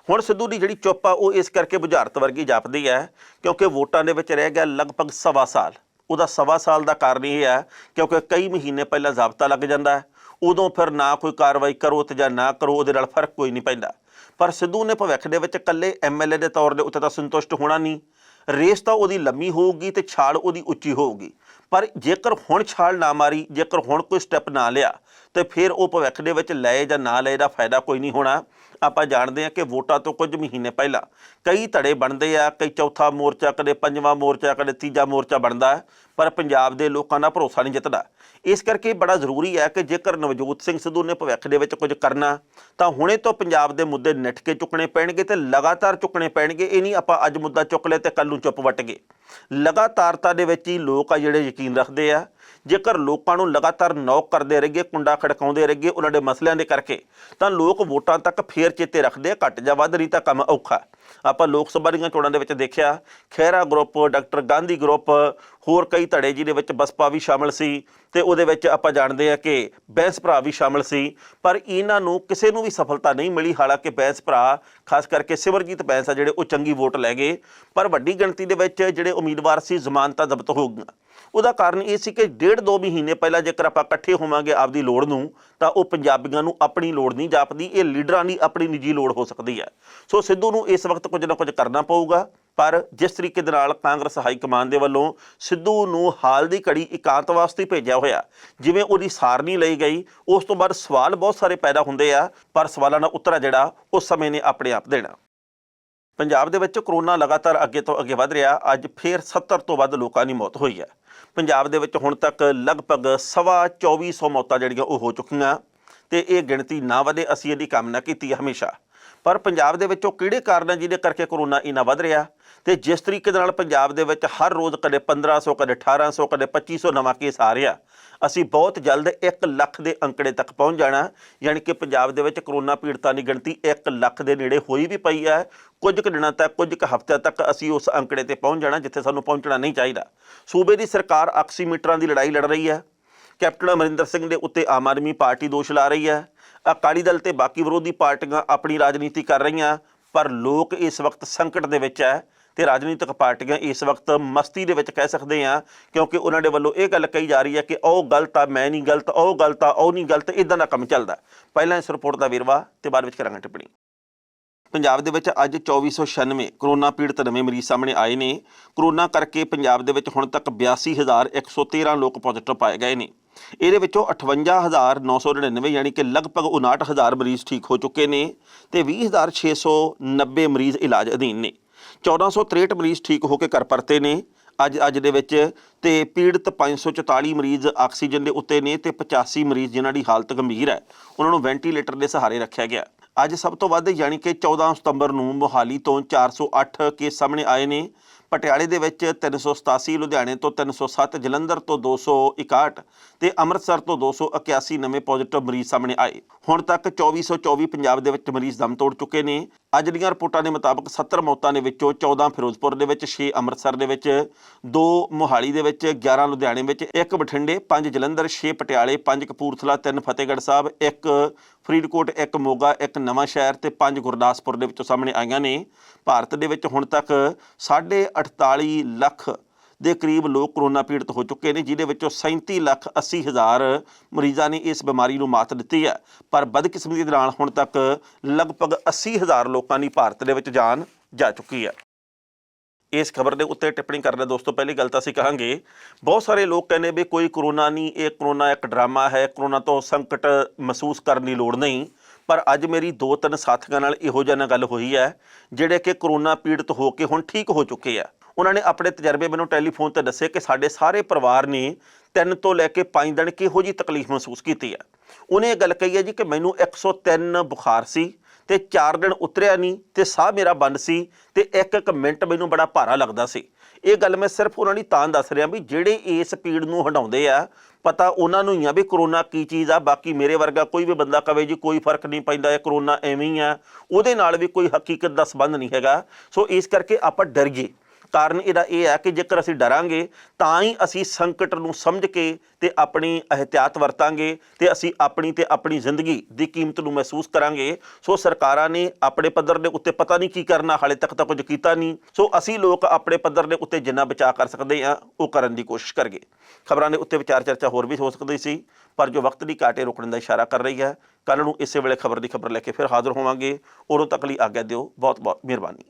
S1: ਹੁਣ ਸਿੱਧੂ ਦੀ ਜਿਹੜੀ ਚੁੱਪ ਆ ਉਹ ਇਸ ਕਰਕੇ ਬੁਝਾਰਤ ਵਰਗੀ ਜਾਪਦੀ ਹੈ ਕਿਉਂਕਿ ਵੋਟਾਂ ਦੇ ਵਿੱਚ ਰਹਿ ਗਿਆ ਲਗਭਗ 1.25 ਸਾਲ। ਉਹਦਾ 1.25 ਸਾਲ ਦਾ ਕਾਰਨ ਇਹ ਹੈ ਕਿਉਂਕਿ ਕਈ ਮਹੀਨੇ ਪਹਿਲਾਂ ਜ਼ਾਬਤਾ ਲੱਗ ਜਾਂਦਾ ਹੈ, ਉਦੋਂ ਫਿਰ ਨਾ ਕੋਈ ਕਾਰਵਾਈ ਕਰੋ ਤੇ ਜਾਂ ਨਾ ਕਰੋ ਉਹਦੇ ਨਾਲ ਫਰਕ ਕੋਈ ਨਹੀਂ ਪੈਂਦਾ। ਪਰ ਸਿੱਧੂ ਨੇ ਭਵਿੱਖ ਦੇ ਵਿੱਚ ਇਕੱਲੇ MLA ਦੇ ਤੌਰ ਦੇ ਉੱਤੇ ਤਾਂ ਸੰਤੁਸ਼ਟ ਹੋਣਾ ਨਹੀਂ। ਰੇਸ ਤਾਂ ਉਹਦੀ ਲੰਮੀ ਹੋਊਗੀ ਤੇ ਛਾਲ ਉਹਦੀ ਉੱਚੀ ਹੋਊਗੀ, ਪਰ ਜੇਕਰ ਹੁਣ ਛਾਲ ਨਾ ਮਾਰੀ, ਜੇਕਰ ਹੁਣ ਕੋਈ ਸਟੈਪ ਨਾ ਲਿਆ ਤੇ ਫਿਰ ਉਹ ਭਵਿੱਖ ਦੇ ਵਿੱਚ ਲਏ ਜਾਂ ਨਾ ਲਏ ਦਾ ਫਾਇਦਾ ਕੋਈ ਨਹੀਂ ਹੋਣਾ। ਆਪਾਂ ਜਾਣਦੇ ਹਾਂ ਕਿ ਵੋਟਾਂ ਤੋਂ ਕੁਝ ਮਹੀਨੇ ਪਹਿਲਾਂ ਕਈ ਧੜੇ ਬਣਦੇ ਆ, ਕਈ ਚੌਥਾ ਮੋਰਚਾ, ਕਦੇ ਪੰਜਵਾਂ ਮੋਰਚਾ, ਕਦੇ ਤੀਜਾ ਮੋਰਚਾ ਬਣਦਾ, ਪਰ ਪੰਜਾਬ ਦੇ ਲੋਕਾਂ ਦਾ ਭਰੋਸਾ ਨਹੀਂ ਜਿੱਤਦਾ। ਇਸ ਕਰਕੇ ਬੜਾ ਜ਼ਰੂਰੀ ਹੈ ਕਿ ਜੇਕਰ ਨਵਜੋਤ ਸਿੰਘ ਸਿੱਧੂ ਨੇ ਭਵਿੱਖ ਦੇ ਵਿੱਚ ਕੁਝ ਕਰਨਾ ਤਾਂ ਹੁਣੇ ਤੋਂ ਪੰਜਾਬ ਦੇ ਮੁੱਦੇ ਨਿੱਠ ਕੇ ਚੁੱਕਣੇ ਪੈਣਗੇ ਤੇ ਲਗਾਤਾਰ ਚੁੱਕਣੇ ਪੈਣਗੇ। ਇਹ ਨਹੀਂ ਆਪਾਂ ਅੱਜ ਮੁੱਦਾ ਚੁੱਕ ਲਿਆ ਤੇ ਕੱਲ੍ਹ ਨੂੰ ਚੁੱਪ ਵੱਟ ਗਏ। ਲਗਾਤਾਰਤਾ ਦੇ ਵਿੱਚ ਹੀ ਲੋਕ ਆ ਜਿਹੜੇ ਯਕੀਨ ਰੱਖਦੇ ਆ। ਜੇਕਰ ਲੋਕਾਂ ਨੂੰ ਲਗਾਤਾਰ ਨੌਕ ਕਰਦੇ ਰਹੀਏ, ਕੁੰਡਾ ਖੜਕਾਉਂਦੇ ਰਹੀਏ ਉਹਨਾਂ ਦੇ ਮਸਲਿਆਂ ਦੇ ਕਰਕੇ, ਤਾਂ ਲੋਕ ਵੋਟਾਂ ਤੱਕ ਫੇਰ ਚੇਤੇ ਰੱਖਦੇ ਆ। ਘੱਟ ਜਾਂ ਵੱਧ ਨਹੀਂ ਤਾਂ ਕੰਮ ਔਖਾ। ਆਪਾਂ ਲੋਕ ਸਭਾ ਦੀਆਂ ਚੋਣਾਂ ਦੇ ਵਿੱਚ ਦੇਖਿਆ Khaira group, doctor Gandhi group, ਹੋਰ ਕਈ ਧੜੇ ਜਿਹਦੇ ਵਿੱਚ ਬਸਪਾ ਵੀ ਸ਼ਾਮਲ ਸੀ ਤੇ ਉਹਦੇ ਵਿੱਚ ਆਪਾਂ ਜਾਣਦੇ ਹਾਂ ਕਿ ਬੈਂਸ ਭਰਾ ਵੀ ਸ਼ਾਮਲ ਸੀ, ਪਰ ਇਹਨਾਂ ਨੂੰ ਕਿਸੇ ਨੂੰ ਵੀ ਸਫਲਤਾ ਨਹੀਂ ਮਿਲੀ। ਹਾਲਾਂਕਿ ਬੈਂਸ ਭਰਾ ਖਾਸ ਕਰਕੇ ਸਿਮਰਜੀਤ ਬੈਂਸ ਆ ਜਿਹੜੇ ਉਹ ਚੰਗੀ ਵੋਟ ਲੈ ਗਏ, ਪਰ ਵੱਡੀ ਗਿਣਤੀ ਦੇ ਵਿੱਚ ਜਿਹੜੇ ਉਮੀਦਵਾਰ ਸੀ ਜ਼ਮਾਨਤਾਂ ਜ਼ਬਤ ਹੋ ਗਈਆਂ। ਉਹਦਾ ਕਾਰਨ ਇਹ ਸੀ ਕਿ 1.5-2 ਮਹੀਨੇ ਪਹਿਲਾਂ ਜੇਕਰ ਆਪਾਂ ਇਕੱਠੇ ਹੋਵਾਂਗੇ ਆਪਦੀ ਲੋੜ ਨੂੰ ਤਾਂ ਉਹ ਪੰਜਾਬੀਆਂ ਨੂੰ ਆਪਣੀ ਲੋੜ ਨਹੀਂ ਜਾਪਦੀ, ਇਹ ਲੀਡਰਾਂ ਦੀ ਆਪਣੀ ਨਿੱਜੀ ਲੋੜ ਹੋ ਸਕਦੀ ਹੈ। ਸੋ ਸਿੱਧੂ ਨੂੰ ਇਸ ਵਕਤ ਕੁਝ ਨਾ ਕੁਝ ਕਰਨਾ ਪਊਗਾ, ਪਰ ਜਿਸ ਤਰੀਕੇ ਦੇ ਨਾਲ ਕਾਂਗਰਸ ਹਾਈ ਕਮਾਨ ਦੇ ਵੱਲੋਂ ਸਿੱਧੂ ਨੂੰ ਹਾਲ ਦੀ ਘੜੀ ਇਕਾਂਤ ਵਾਸਤੇ ਭੇਜਿਆ ਹੋਇਆ, ਜਿਵੇਂ ਉਹਦੀ ਸਾਰਨੀ ਲਈ ਗਈ, ਉਸ ਤੋਂ ਬਾਅਦ ਸਵਾਲ ਬਹੁਤ ਸਾਰੇ ਪੈਦਾ ਹੁੰਦੇ ਆ, ਪਰ ਸਵਾਲਾਂ ਦਾ ਉੱਤਰ ਜਿਹੜਾ ਉਸ ਸਮੇਂ ਨੇ ਆਪਣੇ ਆਪ ਦੇਣਾ। ਪੰਜਾਬ ਦੇ ਵਿੱਚ ਕਰੋਨਾ ਲਗਾਤਾਰ ਅੱਗੇ ਤੋਂ ਅੱਗੇ ਵੱਧ ਰਿਹਾ। ਅੱਜ ਫਿਰ 70 ਤੋਂ ਵੱਧ ਲੋਕਾਂ ਦੀ ਮੌਤ ਹੋਈ ਹੈ। ਪੰਜਾਬ ਦੇ ਵਿੱਚ ਹੁਣ ਤੱਕ ਲਗਭਗ 2400 ਮੌਤਾਂ ਜਿਹੜੀਆਂ ਉਹ ਹੋ ਚੁੱਕੀਆਂ ਤੇ ਇਹ ਗਿਣਤੀ ਨਾ ਵਧੇ, ਅਸੀਂ ਇਹਦੀ ਕਾਮਨਾ ਕੀਤੀ ਹੈ ਹਮੇਸ਼ਾ। ਪਰ ਪੰਜਾਬ ਦੇ ਵਿੱਚ ਉਹ ਕਿਹੜੇ ਕਾਰਨ ਹੈ ਜਿਹਦੇ ਕਰਕੇ ਕਰੋਨਾ ਇੰਨਾ ਵੱਧ ਰਿਹਾ ਤੇ ਜਿਸ ਤਰੀਕੇ ਦੇ ਨਾਲ ਪੰਜਾਬ ਦੇ ਵਿੱਚ ਹਰ ਰੋਜ਼ ਕਦੇ 1500, ਕਦੇ 1800, ਕਦੇ 2500 ਨਵਾਂ ਕੇਸ ਆ ਰਿਹਾ, ਅਸੀਂ ਬਹੁਤ ਜਲਦ 1 ਲੱਖ ਦੇ ਅੰਕੜੇ ਤੱਕ ਪਹੁੰਚ ਜਾਣਾ। ਯਾਨੀ ਕਿ ਪੰਜਾਬ ਦੇ ਵਿੱਚ ਕਰੋਨਾ ਪੀੜਤਾਂ ਦੀ ਗਿਣਤੀ 1 ਲੱਖ ਦੇ ਨੇੜੇ ਹੋਈ ਵੀ ਪਈ ਹੈ। ਕੁਝ ਕੁ ਦਿਨਾਂ ਤੱਕ, ਕੁਝ ਕੁ ਹਫ਼ਤਿਆਂ ਤੱਕ ਅਸੀਂ ਉਸ ਅੰਕੜੇ ਤੇ ਪਹੁੰਚ ਜਾਣਾ ਜਿੱਥੇ ਸਾਨੂੰ ਪਹੁੰਚਣਾ ਨਹੀਂ ਚਾਹੀਦਾ। ਸੂਬੇ ਦੀ ਸਰਕਾਰ ਆਕਸੀਮੀਟਰਾਂ ਦੀ ਲੜਾਈ ਲੜ ਰਹੀ ਹੈ। ਕੈਪਟਨ ਅਮਰਿੰਦਰ ਸਿੰਘ ਦੇ ਉੱਤੇ ਆਮ ਆਦਮੀ ਪਾਰਟੀ ਦੋਸ਼ ਲਾ ਰਹੀ ਹੈ। ਅਕਾਲੀ ਦਲ ਤੇ ਬਾਕੀ ਵਿਰੋਧੀ ਪਾਰਟੀਆਂ ਆਪਣੀ ਰਾਜਨੀਤੀ ਕਰ ਰਹੀਆਂ, ਪਰ ਲੋਕ ਇਸ ਵਕਤ ਸੰਕਟ ਦੇ ਵਿੱਚ ਹੈ ਤੇ ਰਾਜਨੀਤਿਕ ਪਾਰਟੀਆਂ ਇਸ ਵਕਤ ਮਸਤੀ ਦੇ ਵਿੱਚ ਕਹਿ ਸਕਦੇ ਹਾਂ, ਕਿਉਂਕਿ ਉਹਨਾਂ ਦੇ ਵੱਲੋਂ ਇਹ ਗੱਲ ਕਹੀ ਜਾ ਰਹੀ ਹੈ ਕਿ ਉਹ ਗਲਤ ਆ, ਮੈਂ ਨਹੀਂ ਗਲਤ, ਉਹ ਗਲਤ ਆ, ਉਹ ਨਹੀਂ ਗਲਤ, ਇੱਦਾਂ ਦਾ ਕੰਮ ਚੱਲਦਾ। ਪਹਿਲਾਂ ਇਸ ਰਿਪੋਰਟ ਦਾ ਵੇਰਵਾ ਤੇ ਬਾਅਦ ਵਿੱਚ ਕਰਾਂਗੇ ਟਿੱਪਣੀ। ਪੰਜਾਬ ਦੇ ਵਿੱਚ ਅੱਜ 2496 ਕਰੋਨਾ ਪੀੜਤ ਨਵੇਂ ਮਰੀਜ਼ ਸਾਹਮਣੇ ਆਏ ਨੇ। ਕਰੋਨਾ ਕਰਕੇ ਪੰਜਾਬ ਦੇ ਵਿੱਚ ਹੁਣ ਤੱਕ 82,113 ਲੋਕ ਪੋਜ਼ੀਟਿਵ ਪਾਏ ਗਏ ਨੇ। ਇਹਦੇ ਵਿੱਚੋਂ 58,999 ਯਾਨੀ ਕਿ ਲਗਭਗ 59,000 ਮਰੀਜ਼ ਠੀਕ ਹੋ ਚੁੱਕੇ ਨੇ ਤੇ 20,690 ਮਰੀਜ਼ ਇਲਾਜ ਅਧੀਨ ਨੇ। 1463 ਮਰੀਜ਼ ਠੀਕ ਹੋ ਕੇ ਘਰ ਪਰਤੇ ਨੇ ਅੱਜ ਦੇ ਵਿੱਚ ਤੇ ਪੀੜਤ 544 ਮਰੀਜ਼ ਆਕਸੀਜਨ ਦੇ ਉੱਤੇ ਨੇ ਤੇ 85 ਮਰੀਜ਼ ਜਿਨ੍ਹਾਂ ਦੀ ਹਾਲਤ ਗੰਭੀਰ ਹੈ ਉਹਨਾਂ ਨੂੰ ਵੈਂਟੀਲੇਟਰ ਦੇ ਸਹਾਰੇ ਰੱਖਿਆ ਗਿਆ। ਅੱਜ ਸਭ ਤੋਂ ਵੱਧ ਯਾਨੀ ਕਿ 14 ਸਤੰਬਰ ਨੂੰ ਮੋਹਾਲੀ ਤੋਂ 408 ਕੇਸ ਸਾਹਮਣੇ ਆਏ ਨੇ। ਪਟਿਆਲੇ ਦੇ ਵਿੱਚ 387, ਲੁਧਿਆਣੇ ਤੋਂ 307, ਜਲੰਧਰ ਤੋਂ 261 ਤੇ ਅੰਮ੍ਰਿਤਸਰ ਤੋਂ 281 ਨਵੇਂ ਪੋਜ਼ੀਟਿਵ ਮਰੀਜ਼ ਸਾਹਮਣੇ ਆਏ। ਹੁਣ ਤੱਕ 2424 ਪੰਜਾਬ ਦੇ ਵਿੱਚ ਮਰੀਜ਼ ਦਮ ਤੋੜ ਚੁੱਕੇ ਨੇ। ਅੱਜ ਦੀਆਂ ਰਿਪੋਰਟਾਂ ਦੇ ਮੁਤਾਬਕ 70 ਮੌਤਾਂ ਦੇ ਵਿੱਚੋਂ 14 ਫਿਰੋਜ਼ਪੁਰ ਦੇ ਵਿੱਚ, 6 ਅੰਮ੍ਰਿਤਸਰ ਦੇ ਵਿੱਚ, 2 ਮੋਹਾਲੀ ਦੇ ਵਿੱਚ, 11 ਲੁਧਿਆਣੇ ਵਿੱਚ, 1 ਬਠਿੰਡੇ, 5 ਜਲੰਧਰ, 6 ਪਟਿਆਲੇ, 5 ਕਪੂਰਥਲਾ, 3 ਫਤਿਹਗੜ੍ਹ ਸਾਹਿਬ, 1 ਫਰੀਦਕੋਟ, 1 ਮੋਗਾ, 1 ਨਵਾਂ ਸ਼ਹਿਰ ਤੇ 5 ਗੁਰਦਾਸਪੁਰ ਦੇ ਵਿੱਚੋਂ ਸਾਹਮਣੇ ਆਈਆਂ ਨੇ। ਭਾਰਤ ਦੇ ਵਿੱਚ ਹੁਣ ਤੱਕ 48 ਲੱਖ ਦੇ ਕਰੀਬ ਲੋਕ ਕਰੋਨਾ ਪੀੜਤ ਹੋ ਚੁੱਕੇ ਨੇ, ਜਿਹਦੇ ਵਿੱਚੋਂ 37,80,000 ਮਰੀਜ਼ਾਂ ਨੇ ਇਸ ਬਿਮਾਰੀ ਨੂੰ ਮਾਤ ਦਿੱਤੀ ਹੈ। ਪਰ ਬਦਕਿਸਮਤੀ ਦੇ ਨਾਲ ਹੁਣ ਤੱਕ ਲਗਭਗ 80,000 ਲੋਕਾਂ ਦੀ ਭਾਰਤ ਦੇ ਵਿੱਚ ਜਾਨ ਜਾ ਚੁੱਕੀ ਹੈ। ਇਸ ਖਬਰ ਦੇ ਉੱਤੇ ਟਿੱਪਣੀ ਕਰਨਾ ਦੋਸਤੋ, ਪਹਿਲੀ ਗੱਲ ਤਾਂ ਅਸੀਂ ਕਹਾਂਗੇ ਬਹੁਤ ਸਾਰੇ ਲੋਕ ਕਹਿੰਦੇ ਵੀ ਕੋਈ ਕਰੋਨਾ ਨਹੀਂ, ਇਹ ਕਰੋਨਾ ਇੱਕ ਡਰਾਮਾ ਹੈ, ਕਰੋਨਾ ਤੋਂ ਸੰਕਟ ਮਹਿਸੂਸ ਕਰਨ ਦੀ ਲੋੜ ਨਹੀਂ। ਪਰ ਅੱਜ ਮੇਰੀ 2-3 ਸਾਥੀਆਂ ਨਾਲ ਇਹੋ ਜਿਹਾ ਨਾਲ ਗੱਲ ਹੋਈ ਹੈ ਜਿਹੜੇ ਕਿ ਕਰੋਨਾ ਪੀੜਤ ਹੋ ਕੇ ਹੁਣ ਠੀਕ ਹੋ ਚੁੱਕੇ ਆ। ਉਹਨਾਂ ਨੇ ਆਪਣੇ ਤਜਰਬੇ ਮੈਨੂੰ ਟੈਲੀਫੋਨ ਤੇ ਦੱਸੇ ਕਿ ਸਾਡੇ ਸਾਰੇ ਪਰਿਵਾਰ ਨੇ 3 ਤੋਂ ਲੈ ਕੇ 5 ਦਿਨ ਕਿਹੋ ਜਿਹੀ ਤਕਲੀਫ ਮਹਿਸੂਸ ਕੀਤੀ ਹੈ। ਉਹਨੇ ਇਹ ਗੱਲ ਕਹੀ ਹੈ ਜੀ ਕਿ ਮੈਨੂੰ 103 ਬੁਖਾਰ ਸੀ ਤੇ 4 ਦਿਨ ਉਤਰਿਆ ਨਹੀਂ ਤੇ ਸਾਹ ਮੇਰਾ ਬੰਦ ਸੀ ਤੇ ਇੱਕ ਮਿੰਟ ਮੈਨੂੰ ਬੜਾ ਭਾਰਾ ਲੱਗਦਾ ਸੀ। ਇਹ ਗੱਲ ਮੈਂ ਸਿਰਫ ਉਹਨਾਂ ਲਈ ਤਾਂ ਦੱਸ ਰਿਹਾ ਵੀ ਜਿਹੜੇ ਇਸ ਪੀੜ ਨੂੰ ਹਟਾਉਂਦੇ ਆ, ਪਤਾ ਉਹਨਾਂ ਨੂੰ ਹੀ ਆ ਵੀ ਕਰੋਨਾ ਕੀ ਚੀਜ਼ ਆ। ਬਾਕੀ ਮੇਰੇ ਵਰਗਾ ਕੋਈ ਵੀ ਬੰਦਾ ਕਵੇ ਜੀ ਕੋਈ ਫਰਕ ਨਹੀਂ ਪੈਂਦਾ, ਇਹ ਕਰੋਨਾ ਐਵੇਂ ਹੀ ਆ, ਉਹਦੇ ਨਾਲ ਵੀ ਕੋਈ ਹਕੀਕਤ ਦਾ ਸੰਬੰਧ ਨਹੀਂ ਹੈਗਾ। ਸੋ ਇਸ ਕਰਕੇ ਆਪਾਂ ਡਰੀਏ। ਕਾਰਨ ਇਹਦਾ ਇਹ ਹੈ ਕਿ ਜੇਕਰ ਅਸੀਂ ਡਰਾਂਗੇ ਤਾਂ ਹੀ ਅਸੀਂ ਸੰਕਟ ਨੂੰ ਸਮਝ ਕੇ ਤੇ ਆਪਣੀ ਅਹਿਤਿਆਤ ਵਰਤਾਂਗੇ ਤੇ ਅਸੀਂ ਆਪਣੀ ਤੇ ਆਪਣੀ ਜ਼ਿੰਦਗੀ ਦੀ ਕੀਮਤ ਨੂੰ ਮਹਿਸੂਸ ਕਰਾਂਗੇ। ਸੋ ਸਰਕਾਰਾਂ ਨੇ ਆਪਣੇ ਪੱਧਰ ਦੇ ਉੱਤੇ ਪਤਾ ਨਹੀਂ ਕੀ ਕਰਨਾ, ਹਾਲੇ ਤੱਕ ਤਾਂ ਕੁਝ ਕੀਤਾ ਨਹੀਂ। ਸੋ ਅਸੀਂ ਲੋਕ ਆਪਣੇ ਪੱਧਰ ਦੇ ਉੱਤੇ ਜਿੰਨਾ ਬਚਾਅ ਕਰ ਸਕਦੇ ਹਾਂ ਉਹ ਕਰਨ ਦੀ ਕੋਸ਼ਿਸ਼ ਕਰੀਏ। ਖਬਰਾਂ ਦੇ ਉੱਤੇ ਵਿਚਾਰ ਚਰਚਾ ਹੋਰ ਵੀ ਹੋ ਸਕਦੀ ਸੀ, ਪਰ ਜੋ ਵਕਤ ਦੀ ਘਾਟ ਰੋਕਣ ਦਾ ਇਸ਼ਾਰਾ ਕਰ ਰਹੀ ਹੈ। ਕੱਲ੍ਹ ਨੂੰ ਇਸੇ ਵੇਲੇ ਖਬਰ ਦੀ ਖਬਰ ਲੈ ਕੇ ਫਿਰ ਹਾਜ਼ਰ ਹੋਵਾਂਗੇ। ਉਦੋਂ ਤੱਕ ਲਈ ਆਗਿਆ ਦਿਓ। ਬਹੁਤ ਬਹੁਤ ਮਿਹਰਬਾਨੀ।